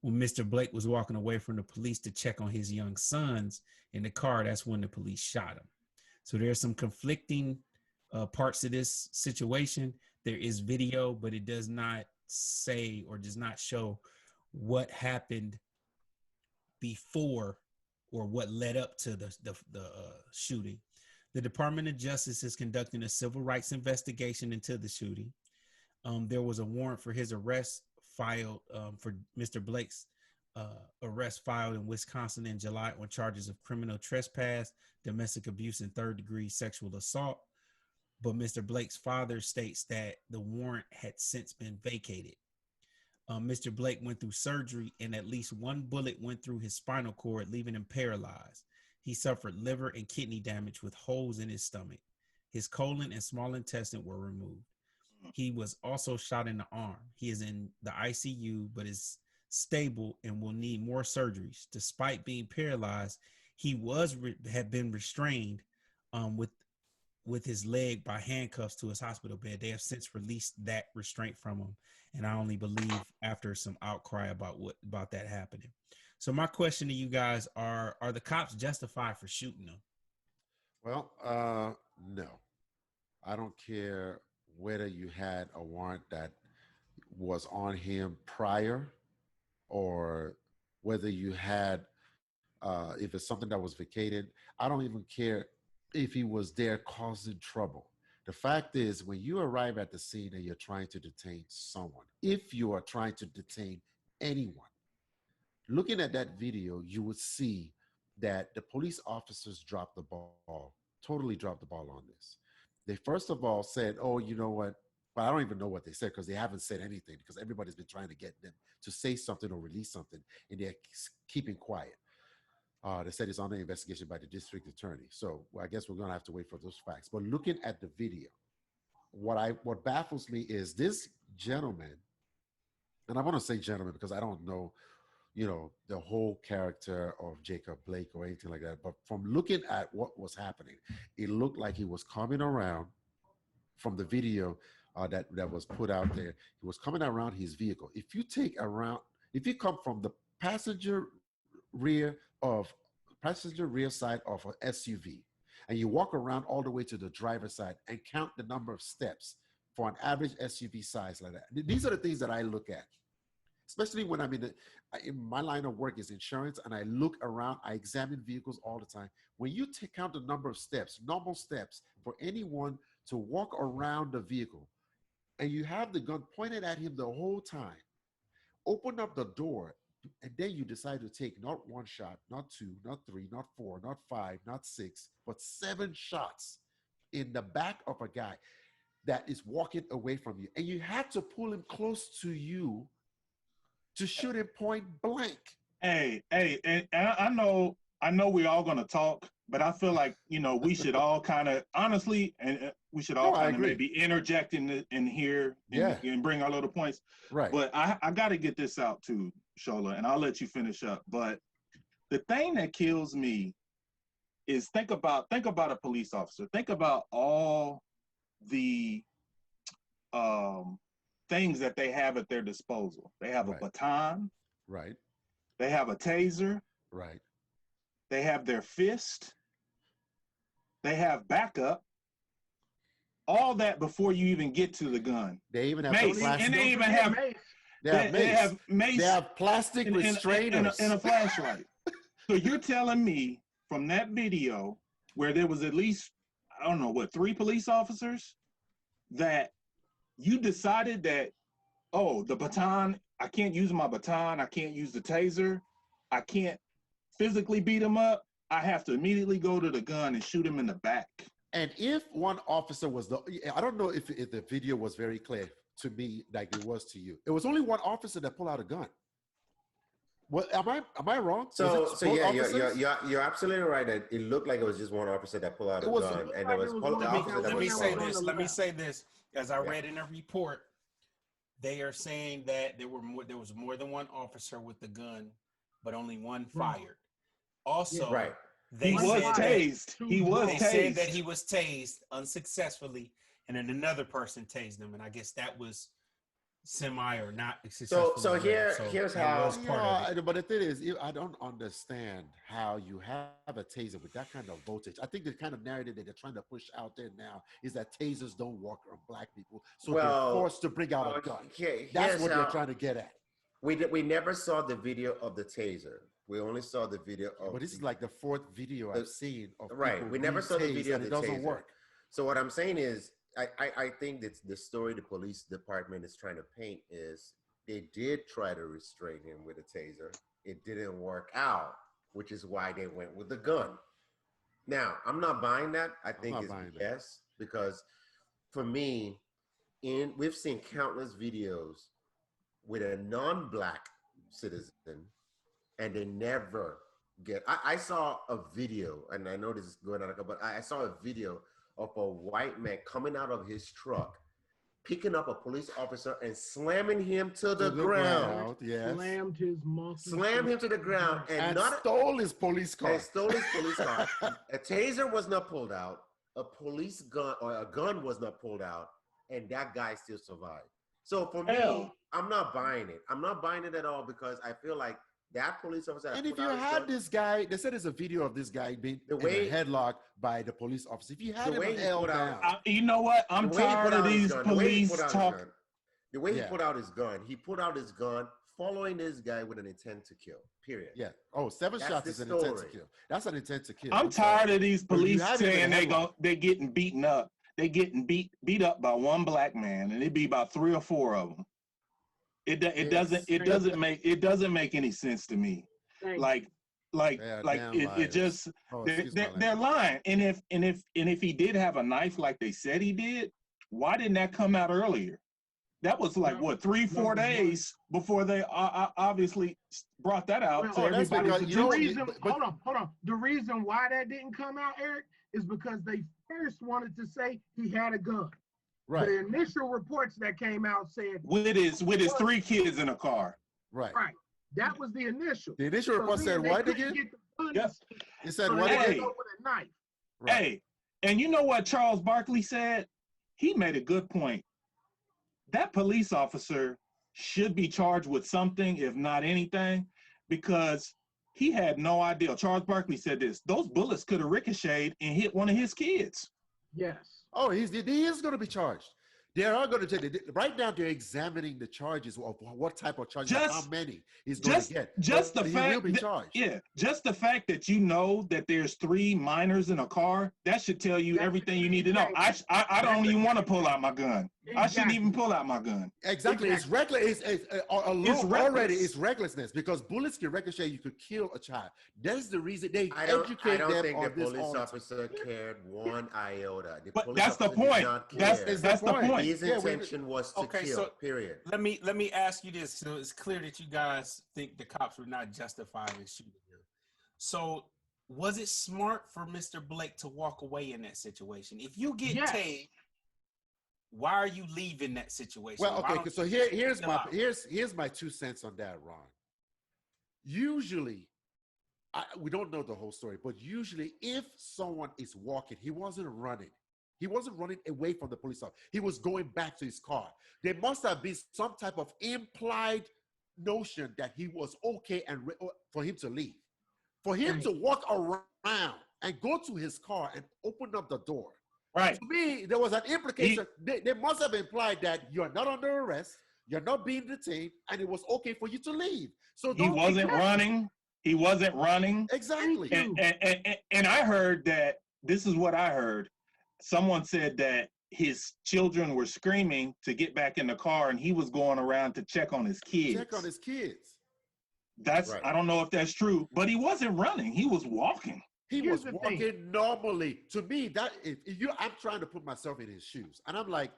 When Mr. Blake was walking away from the police to check on his young sons in the car, that's when the police shot him. So there's some conflicting parts of this situation. There is video, but it does not say or does not show what happened before or what led up to the shooting. The Department of Justice is conducting a civil rights investigation into the shooting. There was a warrant for his arrest filed for Mr. Blake's arrest filed in Wisconsin in July on charges of criminal trespass, domestic abuse, and third-degree sexual assault. But Mr. Blake's father states that the warrant had since been vacated. Mr. Blake went through surgery and at least one bullet went through his spinal cord, leaving him paralyzed. He suffered liver and kidney damage with holes in his stomach. His colon and small intestine were removed. He was also shot in the arm. He is in the ICU, but is stable and will need more surgeries. Despite being paralyzed, he had been restrained with his leg by handcuffs to his hospital bed. They have since released that restraint from him, and I only believe after some outcry about that happening. So my question to you guys are the cops justified for shooting him? Well, no. I don't care whether you had a warrant that was on him prior or whether you had, if it's something that was vacated. I don't even care if he was there causing trouble. The fact is, when you arrive at the scene and you're trying to detain someone, if you are trying to detain anyone, looking at that video, you would see that the police officers dropped the ball, totally dropped the ball on this. They first of all said, oh, you know what? Well, I don't even know what they said because they haven't said anything because everybody's been trying to get them to say something or release something, and they're keeping quiet. They said it's under investigation by the district attorney. So I guess we're going to have to wait for those facts. But looking at the video, what baffles me is this gentleman, and I want to say gentleman because I don't know, the whole character of Jacob Blake or anything like that. But from looking at what was happening, it looked like he was coming around from the video that was put out there. He was coming around his vehicle. If you come from the passenger rear side of an SUV and you walk around all the way to the driver's side and count the number of steps for an average SUV size like that. These are the things that I look at, especially when I'm in my line of work is insurance, and I look around, I examine vehicles all the time. When you count the number of steps, normal steps for anyone to walk around the vehicle, and you have the gun pointed at him the whole time, open up the door, and then you decide to take not one shot, not two, not three, not four, not five, not six, but 7 shots in the back of a guy that is walking away from you. And you have to pull him close to you to shoot him point blank. Hey, and I know we all gonna talk, but I feel like we should all kind of honestly, and we should all kind of maybe interject in here and bring our little points. Right. But I got to get this out too, Shola, and I'll let you finish up. But the thing that kills me is think about a police officer. Think about all the things that they have at their disposal. They have a baton. Right. They have a taser. Right. They have their fist. They have backup. All that before you even get to the gun. They even have mace, and they even have mace. They have mace. They have plastic restrainers and a flashlight. So you're telling me from that video where there was at least, I don't know, 3 police officers, that you decided that, the baton, I can't use my baton, I can't use the taser, I can't physically beat him up, I have to immediately go to the gun and shoot him in the back. And if one officer was I don't know if the video was very clear to me like it was to you. It was only one officer that pulled out a gun. Well, am I wrong? So yeah, you're absolutely right. That it looked like it was just one officer that pulled out a gun, and there was Let me say this. As I read in a report, they are saying that there was more than one officer with the gun, but only one fired. Also, He was tased. They said that he was tased unsuccessfully, and then another person tased him, and I guess that was semi or not successful. So here's how. But the thing is, I don't understand how you have a taser with that kind of voltage. I think the kind of narrative that they're trying to push out there now is that tasers don't work on black people, so they're forced to bring out a gun. That's what they're trying to get at. We never saw the video of the taser. We only saw the video of. But this is like the fourth video I've seen of Right. We never being saw the tased video of and the it doesn't taser. work. So what I'm saying is, I think that the story the police department is trying to paint is they did try to restrain him with a taser. It didn't work out, which is why they went with the gun. Now, I'm not buying that. I think it's BS because for me, we've seen countless videos with a non-black citizen and they never get. I saw a video, and I know this is going on, but I saw a video of a white man coming out of his truck, picking up a police officer and slamming him to the ground. Yes. Slammed him to the ground and stole his police car. And stole his police car. A taser was not pulled out. A police gun or a gun was not pulled out, and that guy still survived. So for me, I'm not buying it. I'm not buying it at all because I feel like that police officer. And if you had this guy, they said there's a video of this guy being in a headlock by the police officer. If you had him held down, you know what? I'm tired of these police talk. The way he put out his gun, following this guy with an intent to kill. Period. Yeah. Oh, 7 shots is an intent to kill. That's an intent to kill. I'm tired of these police saying they're getting beaten up. They're getting beat up by one black man, and it'd be about 3 or 4 of them. It doesn't make any sense to me. Like it just they're lying. And if he did have a knife like they said he did, why didn't that come out earlier? That was like what 3-4 days before they obviously brought that out to everybody. Hold on. The reason why that didn't come out, Eric, is because they first wanted to say he had a gun. Right. The initial reports that came out said with his 3 kids in a car. Right. Right. That was the initial. The initial report said what again? Yes. It said what again? With a knife. Right. Hey, and you know what Charles Barkley said? He made a good point. That police officer should be charged with something, if not anything, because he had no idea. Charles Barkley said this. Those bullets could have ricocheted and hit one of his kids. Yes. Oh, he is going to be charged. They are going to take it. Right now, they're examining the charges of what type of charges, how many he's going to get. Just the fact he will be charged. Just the fact that you know that there's 3 minors in a car, that should tell you everything you need to know. I don't even want to pull out my gun. Exactly. I shouldn't even pull out my gun. Exactly. It's reckless. It's recklessness because bullets can ricochet. You could kill a child. That's the reason they educate them on this. I don't think the police officer cared one iota. But that's the point. That's the point. His intention was to kill. Period. Let me ask you this. So it's clear that you guys think the cops were not justified in shooting him. So was it smart for Mr. Blake to walk away in that situation? If you get tased, why are you leaving that situation? Well, okay. So here's my 2 cents on that, Ron. Usually, we don't know the whole story, but usually, if someone is walking, he wasn't running. He wasn't running away from the police officer. He was going back to his car. There must have been some type of implied notion that he was okay and for him to leave. For him to walk around and go to his car and open up the door. Right. To me, there was an implication. They must have implied that you're not under arrest, you're not being detained, and it was okay for you to leave. So he wasn't running. He wasn't running. Exactly. And I heard that, this is what I heard. Someone said that his children were screaming to get back in the car, and he was going around to check on his kids. That's right. I don't know if that's true, but he wasn't running. He was walking. He was walking normally. To me, I'm trying to put myself in his shoes, and I'm like,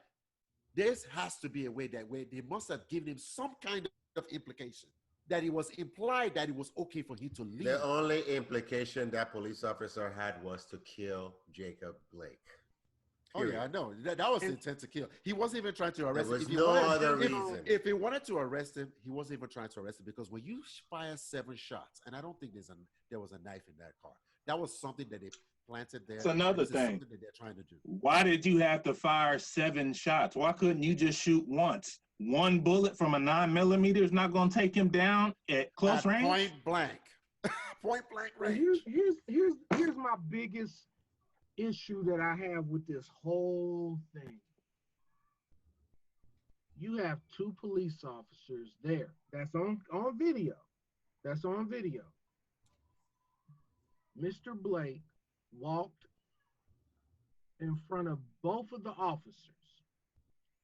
there has to be a way they must have given him some kind of implication that it was implied that it was okay for him to leave. The only implication that police officer had was to kill Jacob Blake. Period. Oh yeah, I know. That was intent to kill. He wasn't even trying to arrest him. There was no other reason. If he wanted to arrest him, he wasn't even trying to arrest him because when you fire 7 shots, and I don't think there was a knife in that car. That was something that they planted there. It's another thing. Something that they're trying to do. Why did you have to fire 7 shots? Why couldn't you just shoot once? 1 bullet from a 9mm is not going to take him down at close range. Point blank. Point blank range. Here's my biggest issue that I have with this whole thing. You have 2 police officers there. That's on video. That's on video. Mr. Blake walked in front of both of the officers.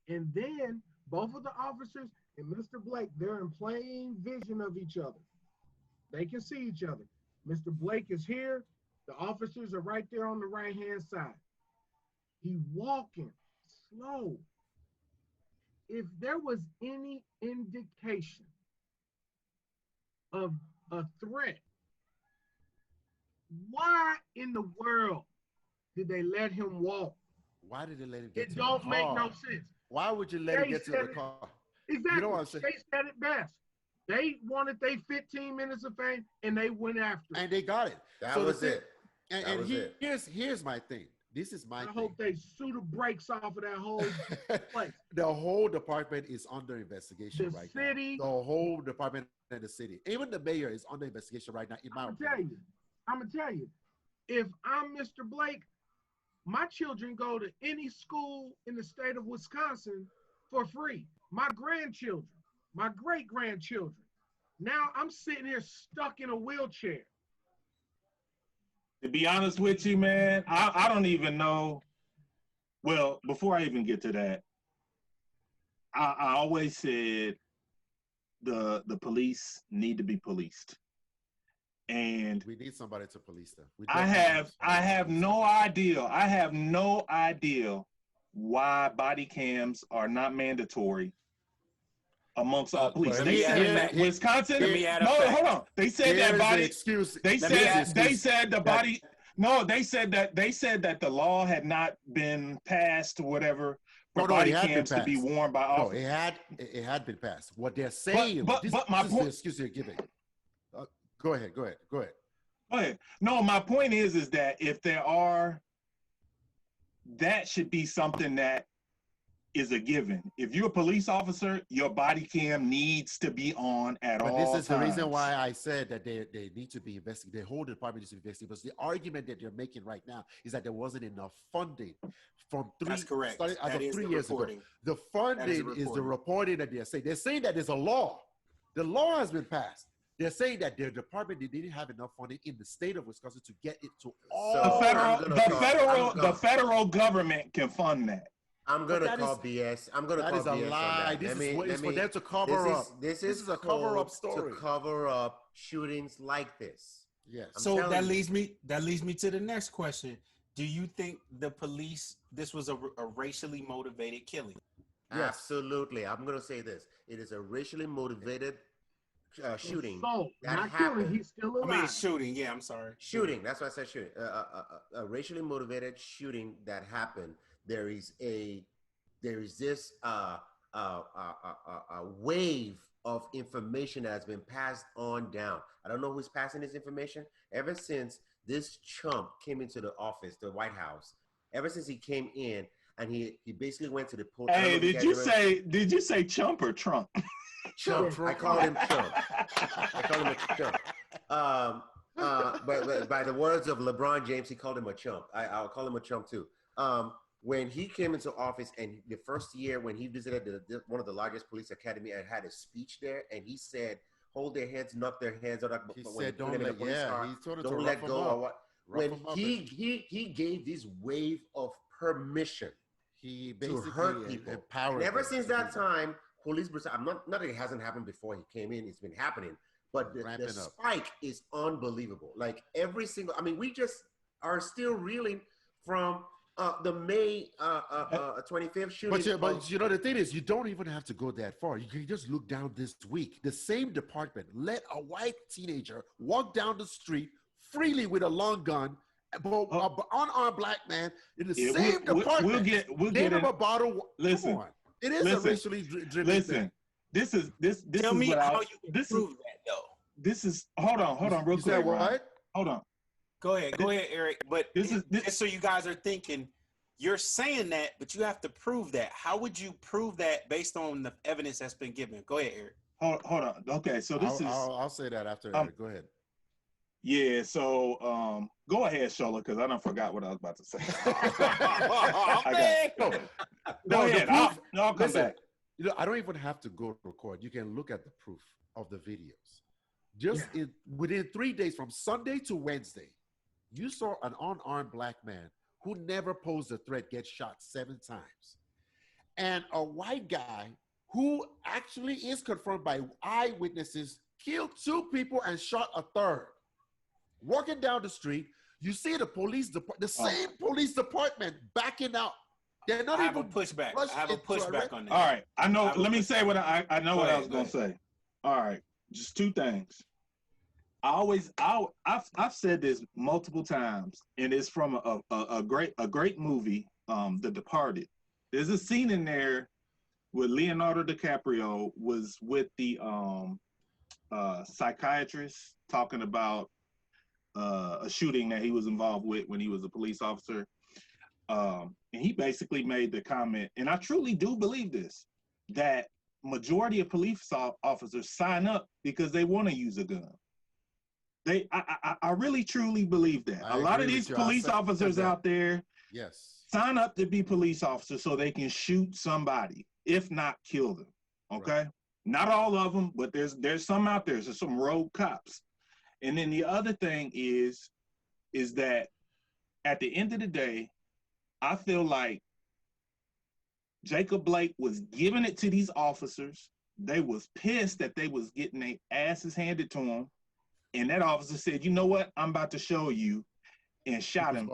And then both of the officers and Mr. Blake, they're in plain vision of each other. They can see each other. Mr. Blake is here. The officers are right there on the right-hand side. He walking slow. If there was any indication of a threat, why in the world did they let him walk? Why did they let him get to It the don't car? make no sense. Why would you let him get to the car? Exactly. You know what I'm saying? They said it best. They wanted their 15 minutes of fame, and they went after it. And they got it. That was it. And here's my thing. This is my I thing. hope they sue the brakes off of that whole place. The whole department is under investigation The right city, now. The whole department and the city. Even the mayor is under investigation right now, in my opinion. I'm going to tell you, if I'm Mr. Blake, my children go to any school in the state of Wisconsin for free. My grandchildren, my great-grandchildren. Now I'm sitting here stuck in a wheelchair. To be honest with you, man, I don't even know. Well, before I even get to that, I always said the police need to be policed. And we need somebody to police them. I have no idea. I have no idea why body cams are not mandatory amongst all police. They said Wisconsin. No, hold on. They said that body. Excuse. They said the body. No, they said that the law had not been passed or whatever for body cams to be worn by officers. No, it had been passed. What they're saying. But my point. Excuse you're giving. Go ahead. No, my point is that if there are, that should be something that is a given. If you're a police officer, your body cam needs to be on at all times. But this is the reason why I said that they need to be investigated. The whole department needs to be investigated. Because the argument that they're making right now is that there wasn't enough funding from That's correct. Starting as of 3 years reporting. ago. The funding is the reporting that they're saying. They're saying that there's a law. The law has been passed. They're saying that their department they didn't have enough funding in the state of Wisconsin to get it to all. The federal government can fund that. I'm gonna call BS. I'm gonna call BS. That is a lie. This is for them to cover up. This is a cover-up story. To cover up shootings like this. Yes. So that leads me to the next question. Do you think the police? This was a racially motivated killing? Yes. Absolutely. I'm gonna say this. It is a racially motivated shooting. So, not killing. He's still alive. I mean, shooting. Yeah, I'm sorry. Shooting. That's why I said shooting. A racially motivated shooting that happened. There is this wave of information that has been passed on down. I don't know who's passing this information. Ever since this chump came into the office, the White House, ever since he came in and he basically went to the police. Hey, did you say chump or Trump? Chump. I call him Chump. I call him a chump. But by the words of LeBron James, he called him a chump. I'll call him a chump too. When he came into office and the first year when he visited one of the largest police academy and had a speech there, and he said, hold their heads, knock their heads out. He said, don't let go or what. When he gave this wave of permission he to hurt people. And ever since that time, police brutality, not that it hasn't happened before he came in, it's been happening, but the spike is unbelievable. Like every single, we just are still reeling from the May 25th shooting. But you know, the thing is, you don't even have to go that far. You can just look down this week. The same department let a white teenager walk down the street freely with a long gun, an unarmed black man in the same department. We'll get him a bottle. Listen, come on. It is a racially driven thing. This is Tell me how you can prove that though. This is hold on, real quick. Said what? Hold on. Go ahead, Eric. But this so you guys are thinking you're saying that, but you have to prove that. How would you prove that based on the evidence that's been given? Go ahead, Eric. Hold on. Okay, so I'll say that after Eric. Go ahead. Yeah, so go ahead, Shola, because I don't forgot what I was about to say. Go ahead. I'll come back. You know, I don't even have to go record. You can look at the proof of the videos. Within 3 days, from Sunday to Wednesday, You saw an unarmed black man who never posed a threat get shot 7 times. And a white guy who actually is confirmed by eyewitnesses killed 2 people and shot a 3rd. Walking down the street, you see the same police department backing out. They're not even pushback. I have a pushback on that. All right, I know. Let me say what I know what I was gonna say. All right, just 2 things. I've said this multiple times, and it's from a great movie, The Departed. There's a scene in there where Leonardo DiCaprio was with the psychiatrist talking about a shooting that he was involved with when he was a police officer. And he basically made the comment, and I truly do believe this, that majority of police officers sign up because they want to use a gun. I really truly believe that. A lot of these police officers out there sign up to be police officers so they can shoot somebody, if not kill them. Okay? Right. Not all of them, but there's some out there. There's some rogue cops. And then the other thing is that at the end of the day, I feel like Jacob Blake was giving it to these officers. They was pissed that they was getting their asses handed to them. And that officer said, you know what? I'm about to show you, and shot him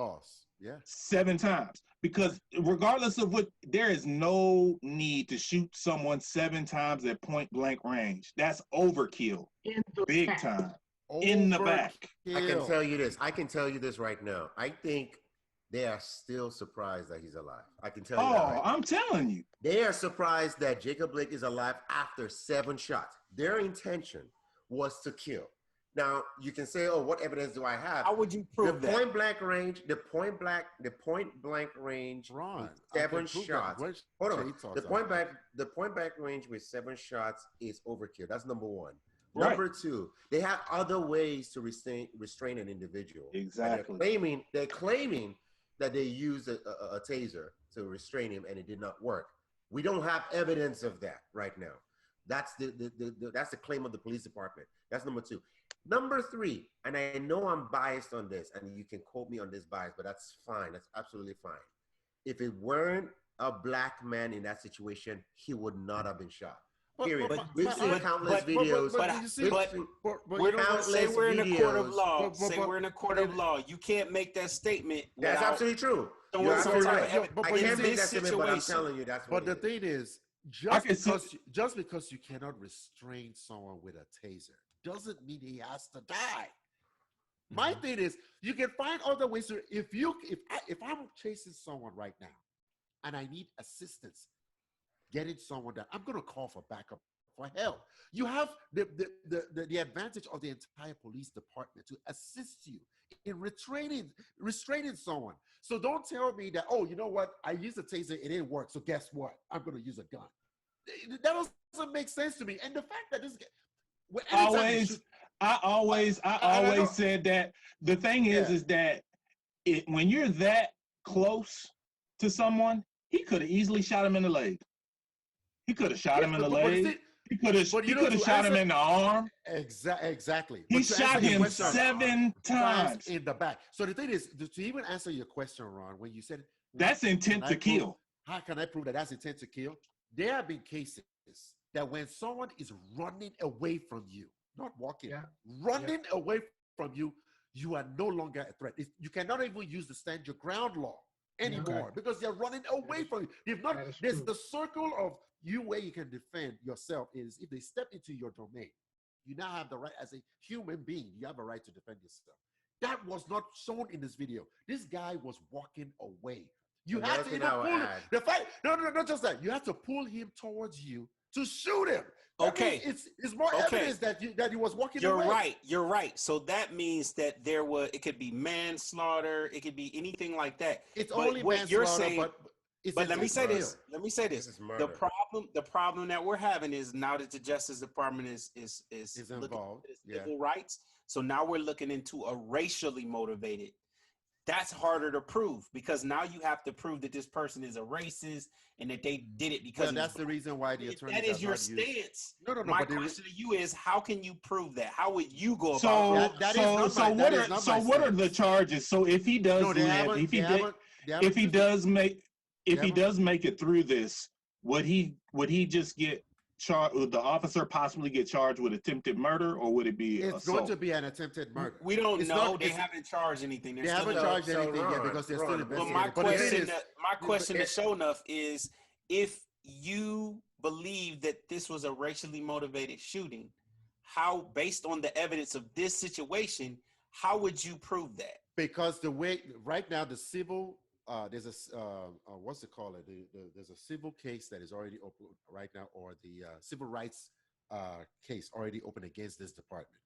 7 times. Because regardless of what, there is no need to shoot someone 7 times at point blank range. That's overkill. Big time. In the back. I can tell you this right now. I think they are still surprised that he's alive. I can tell you that. Oh, I'm telling you. They are surprised that Jacob Blake is alive after 7 shots. Their intention was to kill. Now, you can say, oh, what evidence do I have? How would you prove that? The point blank range, Ron, 7 shots. Hold on. The point blank range with 7 shots is overkill. That's number 1. Right. Number 2, they have other ways to restrain an individual. Exactly. They're claiming that they used a taser to restrain him and it did not work. We don't have evidence of that right now. That's that's the claim of the police department. That's number 2. Number 3, and I know I'm biased on this, and you can quote me on this bias, but that's fine. That's absolutely fine. If it weren't a black man in that situation, he would not have been shot. Period. We've seen countless videos. Say we're in a court of law. Say we're in a court of law. You can't make that statement. That's absolutely true. You're absolutely right. I can't make that statement, but I'm telling you that's what it is. But the thing is, just because you cannot restrain someone with a taser doesn't mean he has to die. My thing is, you can find other ways to. If I'm chasing someone right now, and I need assistance getting someone down, I'm going to call for backup. For help, you have the advantage of the entire police department to assist you in restraining someone. So don't tell me that, oh, you know what? I used a taser, it didn't work. So guess what? I'm going to use a gun. That doesn't make sense to me. And the fact that this. I always said that the thing is that when you're that close to someone, he could have easily shot him in the leg. He could have shot him in the leg. He could have shot him in the arm. Exactly. He shot him 7 times in the back. So the thing is, to even answer your question, Ron, when you said that's intent to kill. How can I prove that that's intent to kill? There have been cases that when someone is running away from you, not walking, running away from you, you are no longer a threat. You cannot even use the stand your ground law anymore because they're running away from you. If not, there's the circle of you where you can defend yourself is if they step into your domain, you now have the right as a human being, you have a right to defend yourself. That was not shown in this video. This guy was walking away. You had to pull him. The fight, not just that. You have to pull him towards you to shoot him. Okay, it's more evidence that he was walking away. You're right. So that means that it could be manslaughter. It could be anything like that. It's only what you're saying. But let me say this. The problem that we're having is now that the Justice Department is involved. Civil rights. So now we're looking into a racially motivated that's harder to prove because now you have to prove that this person is a racist and that they did it because that's the reason why the if attorneys that is have your not used. stance. No. My But question to you is, how can you prove that? How would you go about So that is not my- that is not my what are the stance. charges? So if he does No, they live, haven't. if he They did, haven't. They if haven't he used does make, if They he haven't- does make it through this, would he just get charged? Would the officer possibly get charged with attempted murder, or would it be It's assault? going to be an attempted murder. We don't It's know. not- They it's- haven't charged anything. They haven't charged anything yet because they're still Ron, But investigating. my But the thing question, is, my question to Show Enough is, if you believe that this was a racially motivated shooting, how, based on the evidence of this situation, how would you prove that? because the way right now the civil there's a what's it called? There's a civil case that is already open right now, or the civil rights case already open against this department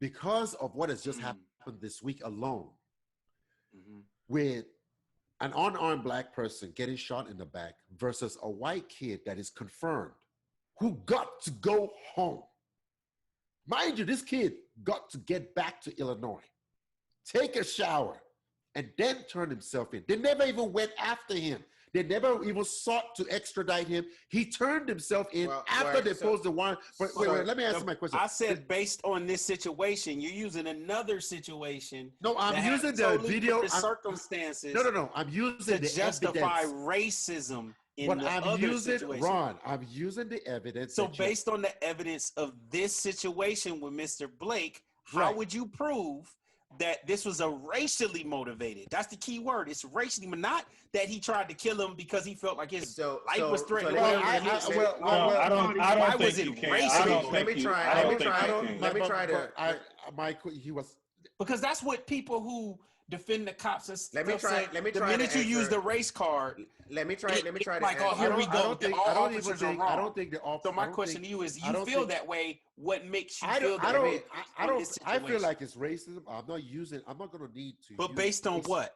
because of what has just happened this week alone, with an unarmed black person getting shot in the back versus a white kid that is confirmed who got to go home. Mind you, this kid got to get back to Illinois, take a shower, and then turn himself in. They never even went after him. They never even sought to extradite him. He turned himself in after they posed the warrant. But wait, let me answer my question. I said based on this situation, you're using another situation. No, I'm using the video. Circumstances. No. I'm using to the justify evidence. racism in But the I'm other using, situation. Ron, I'm using the evidence. So based on the evidence of this situation with Mr. Blake, how would you prove that this was a racially motivated? That's the key word. It's racially, but not that he tried to kill him because he felt like his life was threatened. I don't think you can. Let me try to. He was, because that's what people who defend the cops are. Let me try the to minute you answer. use the race card, let me try to. Like, oh, here we go. I don't think the officer. So my question to you is: you feel that way? What makes you feel that way? I feel like it's racism. I'm not going to need to. But based on what?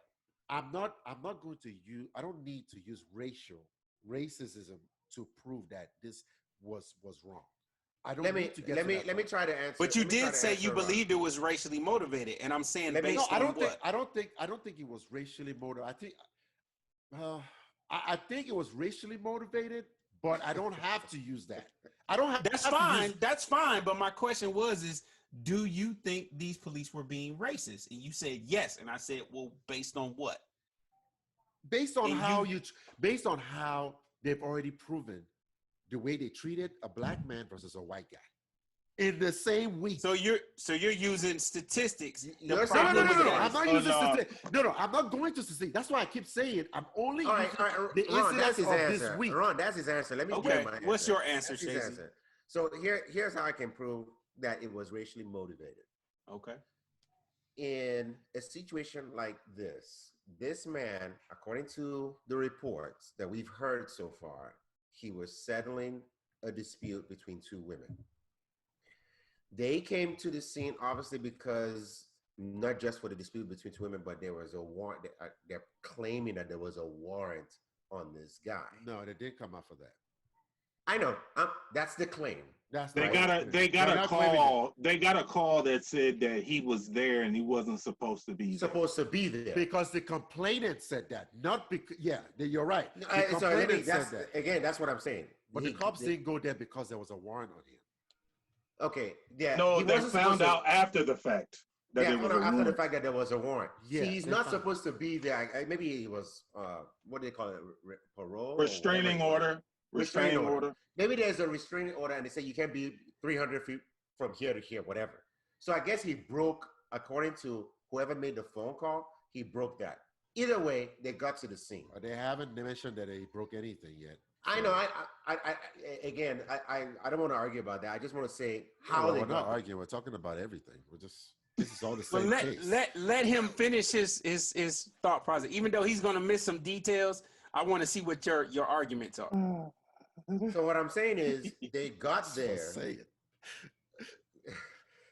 I'm not going to use. I don't need to use racism to prove that this was wrong. I don't. Let me try to answer. But you did say you believed it was racially motivated, and I'm saying based on what? I don't think it was racially motivated. I think it was racially motivated, but I don't have to use that. I don't have. That's fine. That's fine. But my question is, do you think these police were being racist? And you said yes, and I said, well, based on what? Based on how they've already proven the way they treated a black man versus a white guy in the same week. So you're using statistics. No, I'm not using statistics. No, I'm not going to statistics. That's why I keep saying I'm only using the incidents of this week. Ron, that's his answer. Let me give my answer. What's your answer, Chase? So here's how I can prove that it was racially motivated. Okay. In a situation like this man, according to the reports that we've heard so far, he was settling a dispute between two women. They came to the scene obviously because not just for the dispute between two women, but there was a warrant. They're claiming that there was a warrant on this guy. No, they did come out for that. I know. That's the claim. They got a call. They got a call that said that he was there and he wasn't supposed to be there. Because the complainant said that, not because. Yeah, you're right. The complainant said that. Again, that's what I'm saying. But the cops didn't go there because there was a warrant on him. Okay. Yeah. No, they found out after the fact. After the fact that there was a warrant. Yeah, he's not supposed to be there. Maybe he was. What do they call it? Parole. Restraining order. Restraining order. Maybe there's a restraining order and they say you can't be 300 feet from here to here, whatever. So I guess he broke, according to whoever made the phone call, he broke that. Either way, they got to the scene. They haven't mentioned that he broke anything yet. So. I know. I don't want to argue about that. I just want to say how they. We're not arguing. We're talking about everything. This is all the same case. Let him finish his thought process. Even though he's going to miss some details, I want to see what your arguments are. So what I'm saying is they got there.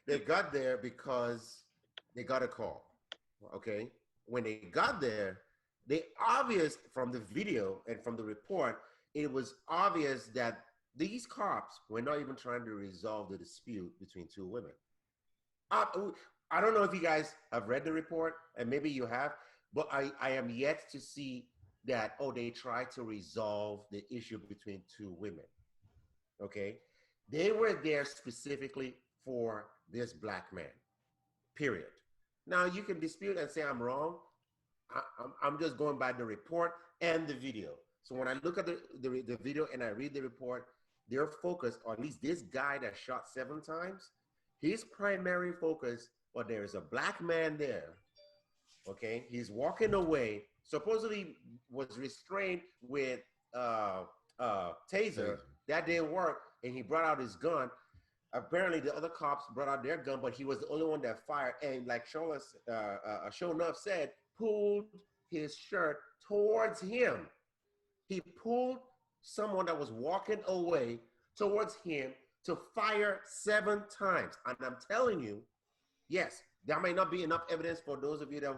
They got there because they got a call. Okay. When they got there, from the video and from the report, it was obvious that these cops were not even trying to resolve the dispute between two women. I don't know if you guys have read the report, and maybe you have, But I am yet to see that, oh, they tried to resolve the issue between two women. Okay? They were there specifically for this black man, period. Now, you can dispute and say I'm wrong. I'm just going by the report and the video. So when I look at the video and I read the report, their focus, or at least this guy that shot 7 times, his primary focus, well, there's a black man there. Okay, he's walking away, supposedly was restrained with taser. That didn't work, and he brought out his gun. Apparently, the other cops brought out their gun, but he was the only one that fired. And like Shonuff said, pulled his shirt towards him. He pulled someone that was walking away towards him to fire 7 times. And I'm telling you, yes, there may not be enough evidence for those of you that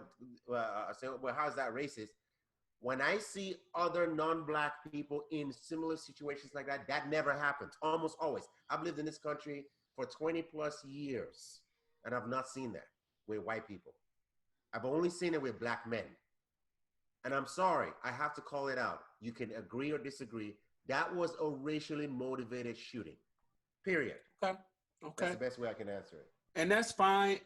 say, well, how's that racist? When I see other non-black people in similar situations like that, that never happens, almost always. I've lived in this country for 20 plus years, and I've not seen that with white people. I've only seen it with black men. And I'm sorry, I have to call it out. You can agree or disagree. That was a racially motivated shooting, period. Okay. That's the best way I can answer it. And that's fine.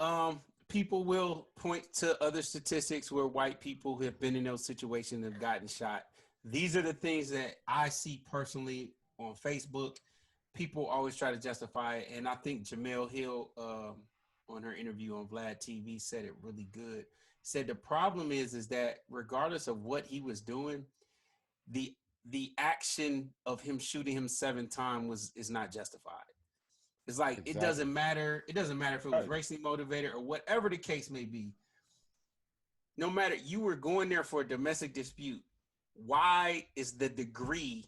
People will point to other statistics where white people who have been in those situations and have gotten shot. These are the things that I see personally on Facebook. People always try to justify it. And I think Jamel Hill, on her interview on Vlad TV, said it really good. Said the problem is that regardless of what he was doing, the action of him shooting him 7 times is not justified. It's like, exactly. It doesn't matter. It doesn't matter if it was racially motivated or whatever the case may be. No matter, you were going there for a domestic dispute. Why is the degree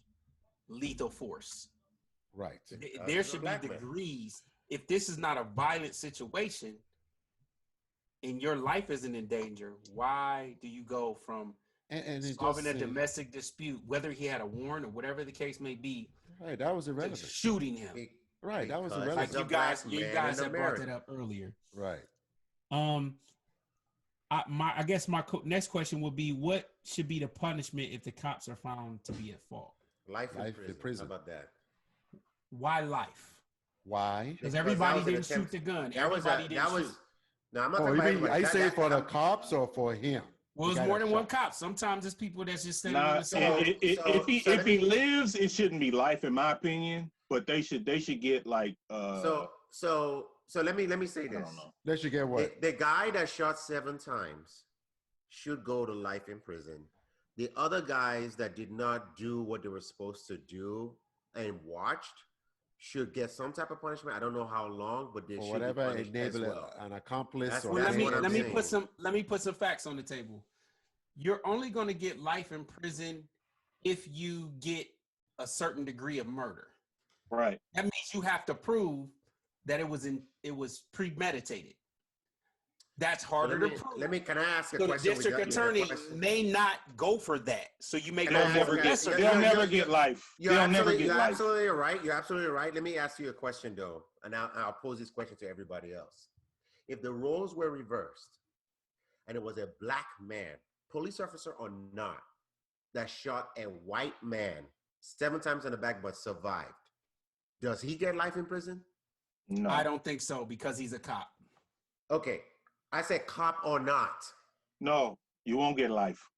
lethal force? Right. There should be degrees. If this is not a violent situation and your life isn't in danger, why do you go from solving a domestic dispute, whether he had a warrant or whatever the case may be? Right, that was irrelevant. Shooting him. Right, that was irrelevant. Like you guys have brought that up earlier. Right. I guess my next question would be, what should be the punishment if the cops are found to be at fault? Life in prison. How about that? Why life? Why? Because everybody didn't shoot the gun. Everybody didn't shoot. No, I'm not talking about everybody. Are you saying for the cops or for him? Well, it's more than one cop. Sometimes it's people that's just standing on the side. If he lives, it shouldn't be life, in my opinion. But they should get like. So let me say this. I don't know. They should get what? The guy that shot 7 times should go to life in prison. The other guys that did not do what they were supposed to do and watched should get some type of punishment. I don't know how long, but they should whatever be punished as well. An accomplice. Let me put some facts on the table. You're only going to get life in prison if you get a certain degree of murder. Right. That means you have to prove that it was premeditated. That's harder to prove. Can I ask a question? The district attorney may not go for that. So you may they'll never get life. You're absolutely right. You're absolutely right. Let me ask you a question though, and I'll pose this question to everybody else. If the roles were reversed and it was a black man, police officer or not, that shot a white man 7 times in the back but survived, does he get life in prison? No. I don't think so, because he's a cop. Okay. I said cop or not. No, you won't get life.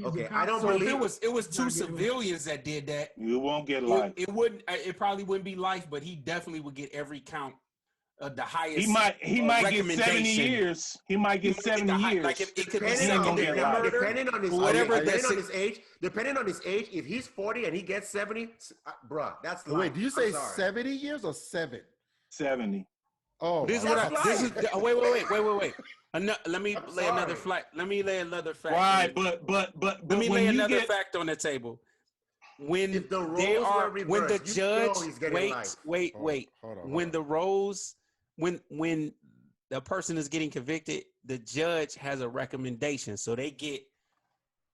Okay, I don't believe it was 2 civilians that did that. You won't get life. It probably wouldn't be life, but he definitely would get every count of the highest. He might get 70 years. He might get 70 years. Like it could be depending on his age, if he's 40 and he gets 70, bruh, that's life. Wait, do you say 70 years or 7? 70. Oh, wait. Let me lay another fact. Let me lay another fact. Right, but let me lay another fact on the table. When the person is getting convicted, the judge has a recommendation. So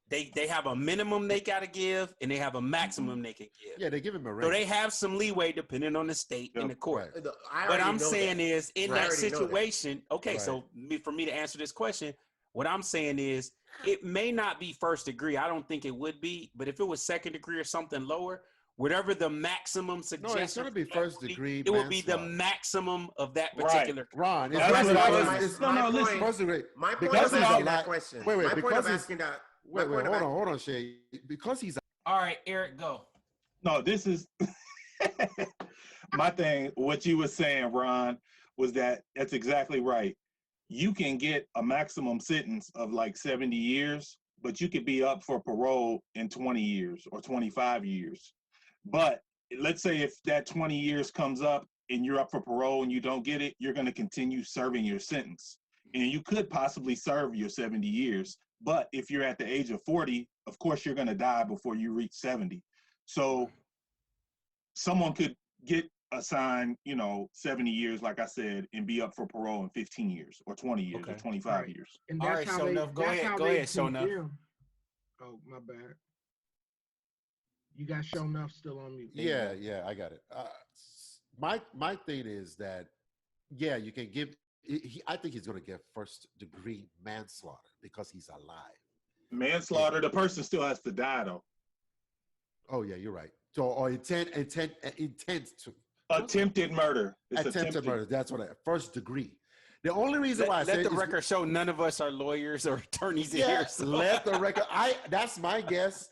they have a minimum they gotta give, and they have a maximum they can give. Yeah, they give him a range. So they have some leeway depending on the state and the court. Right. What I'm saying is, in that situation, okay, so for me to answer this question, what I'm saying is, it may not be first degree. I don't think it would be, but if it was second degree or something lower, whatever the maximum suggestion, No, it's going to be first degree. it would be the maximum of that Right. particular. Ron, it's That's what I was. it's No, no, listen. first degree. My point Because of he's asking a that lot. question. Wait, my point because of he's asking that. wait, hold on, Shay. Because he's All right, Eric, go. No, this is my thing. What you were saying, Ron, was that's exactly right. You can get a maximum sentence of like 70 years, but you could be up for parole in 20 years or 25 years. But let's say if that 20 years comes up and you're up for parole and you don't get it, you're going to continue serving your sentence. And you could possibly serve your 70 years. But if you're at the age of 40, of course, you're going to die before you reach 70. So someone could get assigned, 70 years, like I said, and be up for parole in 15 years or 20 years or 25 years. And All that's right, how they, Shonuff, go that's ahead, how go they ahead, Shonuff. condemn. Oh, my bad. You got Shonuff still on mute. Yeah, I got it. My thing is that, yeah, you can give. I think he's going to get first degree manslaughter because he's alive. Manslaughter, the person still has to die, though. Oh yeah, you're right. So or intent to Attempted murder. It's attempted murder. That's what first degree. The only reason why I Let say the record show none of us are lawyers or attorneys in here. So. let the record. That's my guess.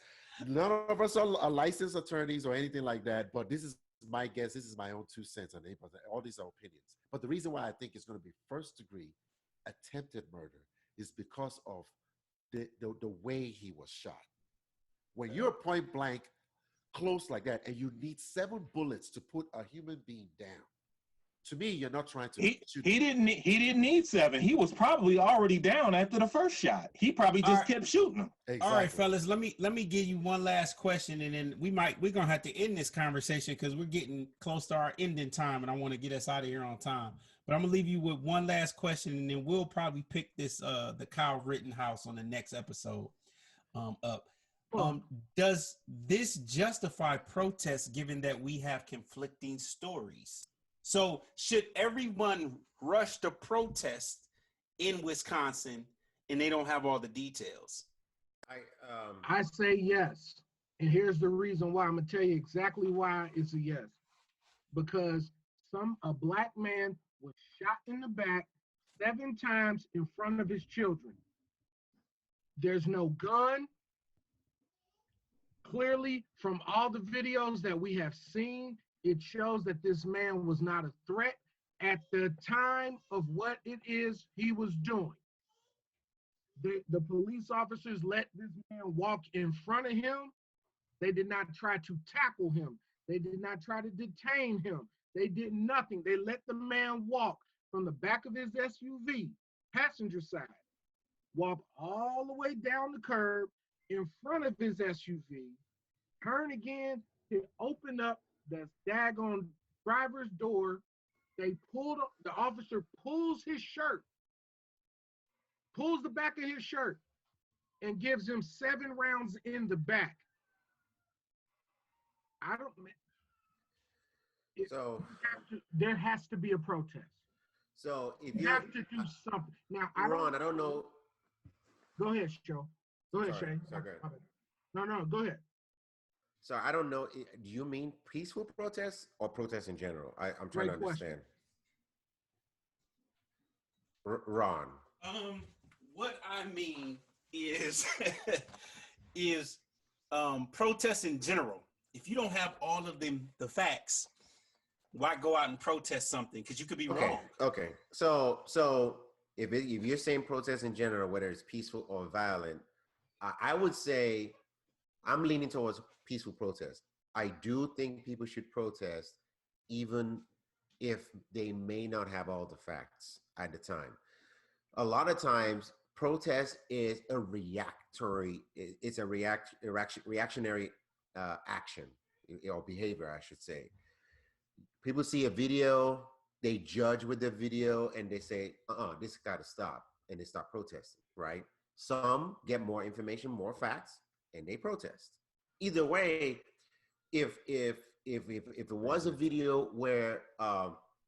None of us are licensed attorneys or anything like that. But this is my guess. This is my own 2 cents on it. All these are opinions. But the reason why I think it's going to be first degree attempted murder is because of the way he was shot. When you're point blank close like that and you need 7 bullets to put a human being down, to me, you're not trying to shoot. He didn't need 7. He was probably already down after the first shot. He probably just kept shooting him. Exactly. All right, fellas, let me give you one last question, and then we're gonna have to end this conversation because we're getting close to our ending time, and I want to get us out of here on time. But I'm gonna leave you with one last question, and then we'll probably pick this the Kyle Rittenhouse on the next episode up. Does this justify protests given that we have conflicting stories? So should everyone rush to protest in Wisconsin and they don't have all the details? I say yes. And here's the reason why. I'm going to tell you exactly why it's a yes. Because a black man was shot in the back 7 times in front of his children. There's no gun. Clearly, from all the videos that we have seen, it shows that this man was not a threat at the time of what it is he was doing. The police officers let this man walk in front of him. They did not try to tackle him. They did not try to detain him. They did nothing. They let the man walk from the back of his SUV, passenger side, walk all the way down the curb in front of his SUV, turn again to open up the daggone driver's door. The officer pulls his shirt, pulls the back of his shirt, and gives him 7 rounds in the back. There has to be a protest. So if you have to do something. Now, I don't know. Go ahead, Joe. Go ahead, Shay. No, go ahead. So I don't know. Do you mean peaceful protests or protests in general? I'm trying to understand. Ron. What I mean is protests in general. If you don't have all of the facts, why go out and protest something? Because you could be wrong. Okay. So if you're saying protests in general, whether it's peaceful or violent, I would say I'm leaning towards peaceful protest. I do think people should protest even if they may not have all the facts at the time. A lot of times protest is a reactionary action or behavior, I should say. People see a video, they judge with the video, and they say, this got to stop, and they start protesting, right? Some get more information, more facts, and they protest. Either way, if it was a video where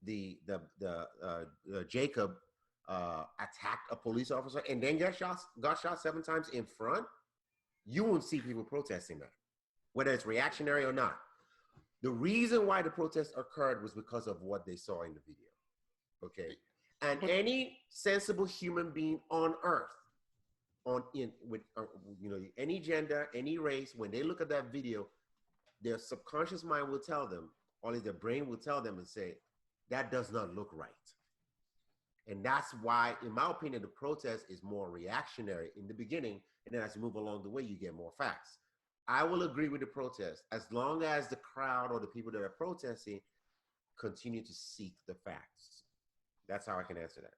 the Jacob attacked a police officer and then got shot 7 times in front, you won't see people protesting that, whether it's reactionary or not. The reason why the protest occurred was because of what they saw in the video. Okay. And any sensible human being on earth, any gender, any race, when they look at that video, their subconscious mind will tell them, or at least their brain will tell them and say, that does not look right. And that's why, in my opinion, the protest is more reactionary in the beginning, and then as you move along the way, you get more facts. I will agree with the protest as long as the crowd or the people that are protesting continue to seek the facts. That's how I can answer that.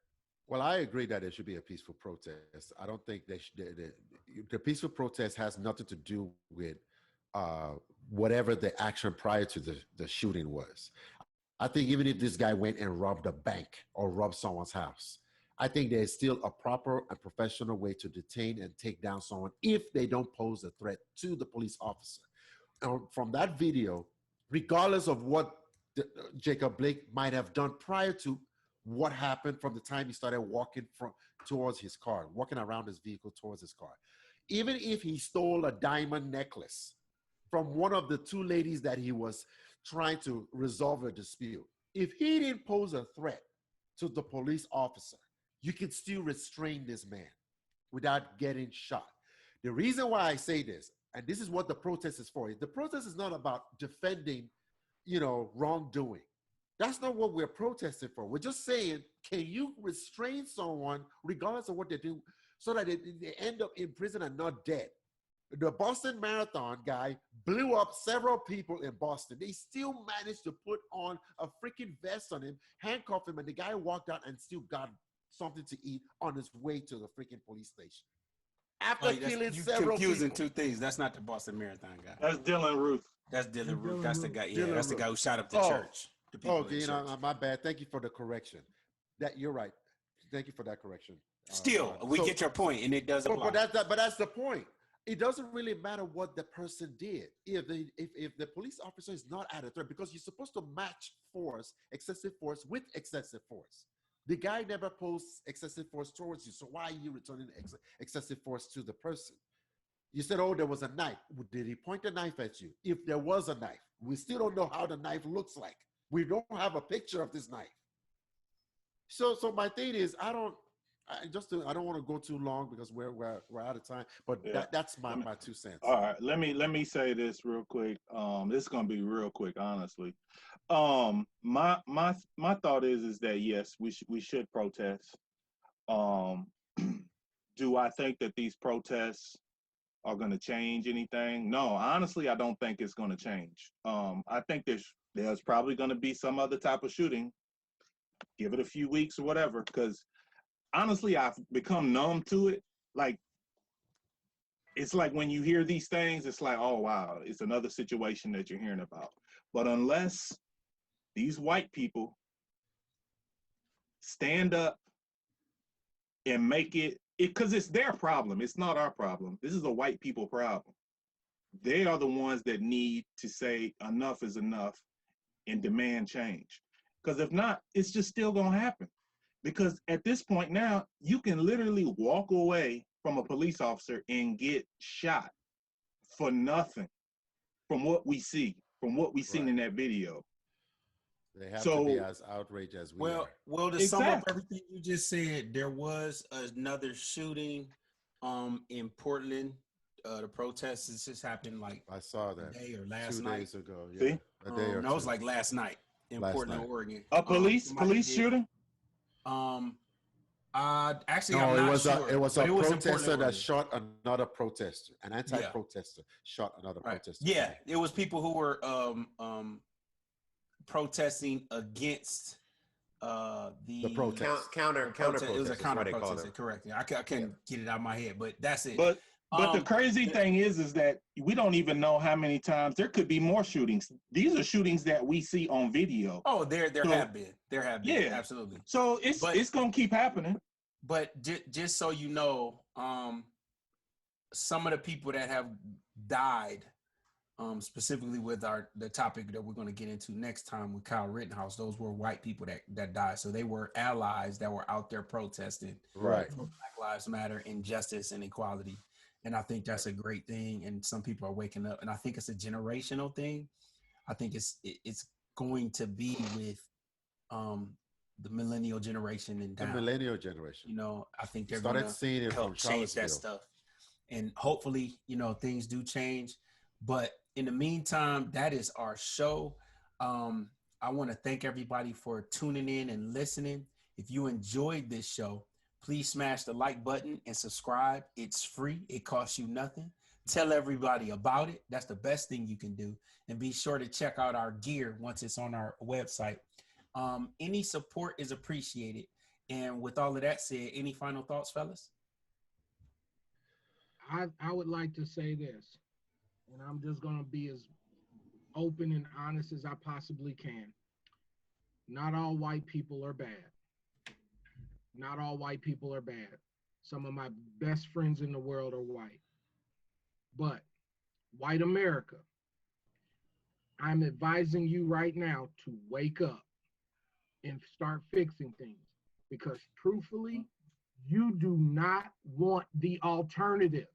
Well, I agree that it should be a peaceful protest. I don't think the peaceful protest has nothing to do with whatever the action prior to the shooting was. I think even if this guy went and robbed a bank or robbed someone's house, I think there's still a proper and professional way to detain and take down someone if they don't pose a threat to the police officer. And from that video, regardless of what Jacob Blake might have done prior to what happened from the time he started walking towards his car, walking around his vehicle towards his car, even if he stole a diamond necklace from one of the 2 ladies that he was trying to resolve a dispute, if he didn't pose a threat to the police officer, you can still restrain this man without getting shot. The reason why I say this, and this is what the protest is for, the protest is not about defending, wrongdoing. That's not what we're protesting for. We're just saying, can you restrain someone regardless of what they do so that they end up in prison and not dead? The Boston Marathon guy blew up several people in Boston. They still managed to put on a freaking vest on him, handcuff him, and the guy walked out and still got something to eat on his way to the freaking police station. After killing several people. You're confusing 2 things. That's not the Boston Marathon guy. That's Dylan Ruth. That's Dylan Ruth. That's the guy. Yeah, Dylan that's the Ruth. guy who shot up the church. The people okay, my bad. Thank you for the correction. That you're right. Thank you for that correction. Still, we get your point, and it does apply. But that's the point. It doesn't really matter what the person did. If the police officer is not at a threat, because you're supposed to match excessive force with excessive force. The guy never posed excessive force towards you, so why are you returning excessive force to the person? You said, oh, there was a knife. Did he point a knife at you? If there was a knife, we still don't know how the knife looks like. We don't have a picture of this knife. So my thing is, I don't want to go too long because we're out of time. But yeah, that's my 2 cents. All right, let me say this real quick. This is gonna be real quick, honestly. My thought is that yes, we should protest. Do I think that these protests are going to change anything? No, honestly, I don't think it's going to change. I think there's probably going to be some other type of shooting. Give it a few weeks or whatever, because honestly, I've become numb to it. Like, it's like when you hear these things, it's like, oh, wow, it's another situation that you're hearing about. But unless these white people stand up and make it, because it's their problem. It's not our problem. This is a white people problem. They are the ones that need to say enough is enough and demand change. Because if not, it's just still going to happen. Because at this point now, you can literally walk away from a police officer and get shot for nothing from what we see, from what we've seen in that video. They have to be as outraged as we are. Well, to sum up everything you just said, there was another shooting in Portland. The protests just happened like I saw that day or last 2 night. days ago. Yeah, a day or that two. was like last night in Portland, Oregon. A police shooting? Actually, no, I'm not sure. It was a protester that Oregon. shot another protester. An anti-protester shot another protester. Yeah, it was people who were protesting against the protest. Counter protest. It was a counter protest. Correct. I can't get it out of my head, but that's it. But the crazy thing is that we don't even know how many times there could be more shootings. These are shootings that we see on video. Oh, there have been. Yeah, absolutely. So it's gonna keep happening. But just so you know, some of the people that have died specifically with the topic that we're going to get into next time with Kyle Rittenhouse. Those were white people that died, so they were allies that were out there protesting Right. for Black Lives Matter and justice and equality. And I think that's a great thing. And some people are waking up, and I think it's a generational thing. I think it's going to be with the millennial generation and down. The millennial generation. You know, I think they're Started going seeing it to from help change that Charlottesville. stuff. And hopefully, you know, things do change. But in the meantime, that is our show. I want to thank everybody for tuning in and listening. If you enjoyed this show, please smash the like button and subscribe. It's free. It costs you nothing. Tell everybody about it. That's the best thing you can do. And be sure to check out our gear once it's on our website. Any support is appreciated. And with all of that said, any final thoughts, fellas? I would like to say this, and I'm just going to be as open and honest as I possibly can. Not all white people are bad. Not all white people are bad. Some of my best friends in the world are white. But white America, I'm advising you right now to wake up and start fixing things, because truthfully, you do not want the alternative.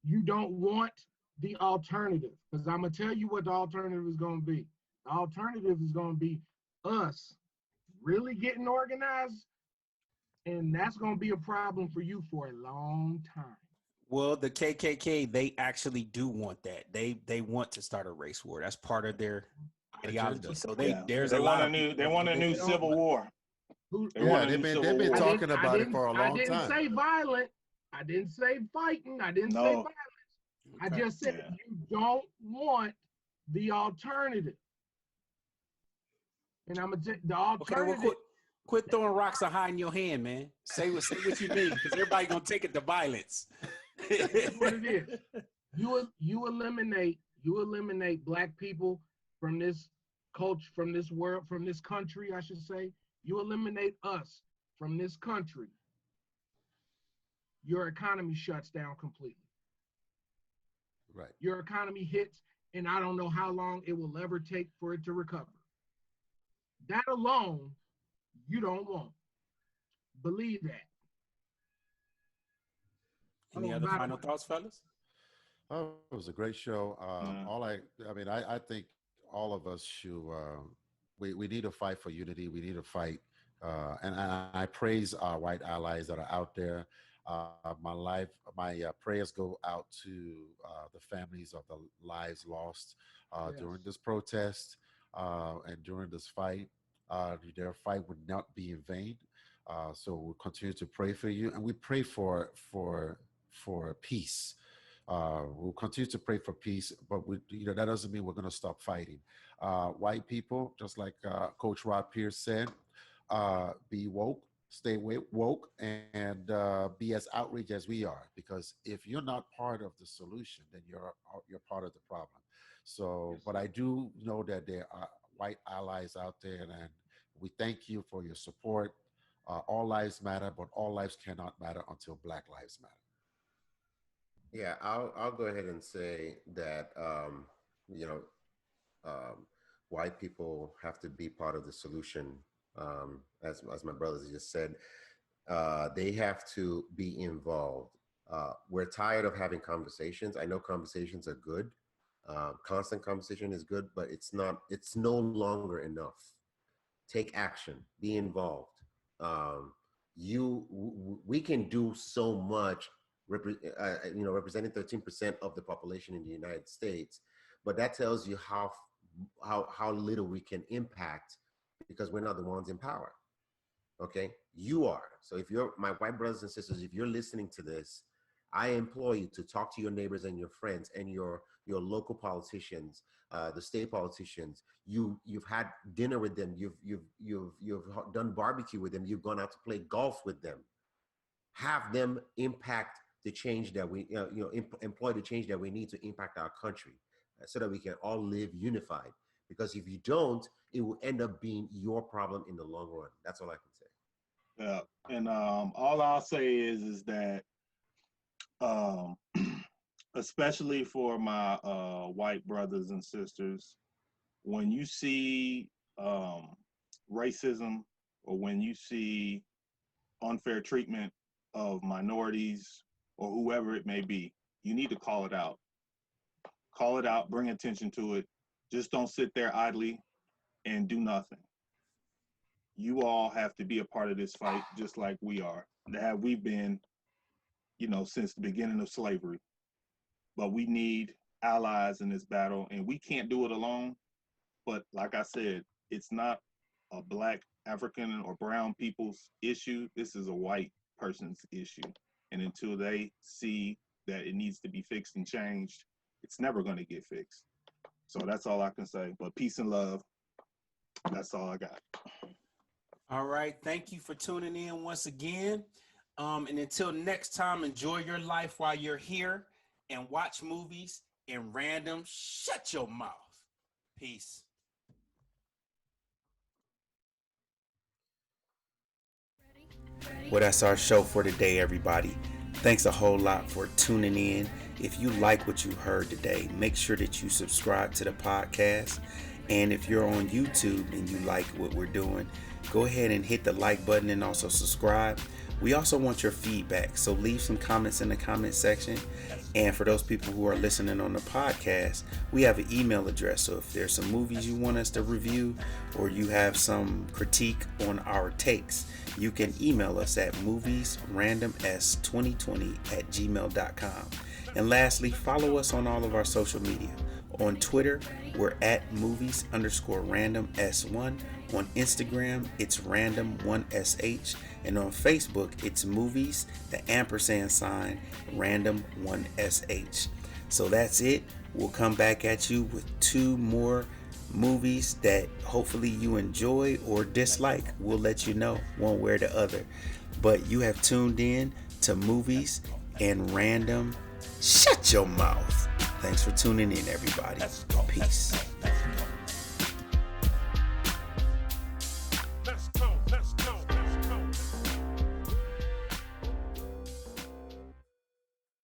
You don't want the alternative, because I'm going to tell you what the alternative is going to be. The alternative is going to be us really getting organized, and that's going to be a problem for you for a long time. Well, the KKK, they actually do want that. They want to start a race war. That's part of their ideology. So they want a new civil war. They've been talking about it for a long time. I didn't say violent. I didn't say fighting. I didn't say violence. I just said you don't want the alternative. And I'm gonna the alternative. Okay, well, quit throwing rocks or hiding your hand, man. Say what you mean, because everybody gonna take it to violence. That's what it is. You eliminate black people from this culture, from this world, from this country, I should say. You eliminate us from this country, your economy shuts down completely. Right. Your economy hits, and I don't know how long it will ever take for it to recover. That alone, you don't want. Believe that. Any other final thoughts, fellas? Oh, it was a great show. I think all of us should, we need to fight for unity. We need to fight. And I praise our white allies that are out there. My prayers go out to the families of the lives lost during this protest and during this fight. Their fight would not be in vain. So we'll continue to pray for you, and we pray for peace. We'll continue to pray for peace, but that doesn't mean we're going to stop fighting. White people, just like Coach Rod Pierce said, be woke, stay woke, and be as outraged as we are. Because if you're not part of the solution, then you're part of the problem. So, but I do know that there are white allies out there, and we thank you for your support. All lives matter, but all lives cannot matter until Black lives matter. Yeah, I'll go ahead and say that white people have to be part of the solution. As my brothers just said, they have to be involved. We're tired of having conversations. I know conversations are good. Constant conversation is good, but it's no longer enough. Take action, be involved. We can do so much, representing 13% of the population in the United States, but that tells you how little we can impact, because we're not the ones in power. Okay, you are. So if you're my white brothers and sisters, if you're listening to this, I implore you to talk to your neighbors and your friends and your local politicians, the state politicians. You've had dinner with them. You've done barbecue with them. You've gone out to play golf with them. Have them impact the change that we employ the change that we need to impact our country, so that we can all live unified. Because if you don't, it will end up being your problem in the long run. That's all I can say. Yeah, and all I'll say is that especially for my white brothers and sisters, when you see racism or when you see unfair treatment of minorities or whoever it may be, you need to call it out. Call it out, bring attention to it. Just don't sit there idly and do nothing. You all have to be a part of this fight just like we are. We've been, since the beginning of slavery. But we need allies in this battle, and we can't do it alone. But like I said, it's not a black, African, or brown people's issue. This is a white person's issue. And until they see that it needs to be fixed and changed, it's never going to get fixed. So that's all I can say. But peace and love. That's all I got. All right. Thank you for tuning in once again. And until next time, enjoy your life while you're here and watch movies and random. Shut your mouth. Peace. Well, that's our show for today, everybody. Thanks a whole lot for tuning in. If you like what you heard today, make sure that you subscribe to the podcast. And if you're on YouTube and you like what we're doing, go ahead and hit the like button and also subscribe. We also want your feedback, so leave some comments in the comment section. And for those people who are listening on the podcast, we have an email address. So if there's some movies you want us to review or you have some critique on our takes, you can email us at moviesrandoms2020@gmail.com. And lastly, follow us on all of our social media. On Twitter, we're at movies_randoms1. On Instagram, it's random1sh. And on Facebook, it's movies, the & random1sh. So that's it. We'll come back at you with 2 more movies that hopefully you enjoy or dislike. We'll let you know one way or the other. But you have tuned in to Movies and Random. Shut your mouth. Thanks for tuning in, everybody. Peace.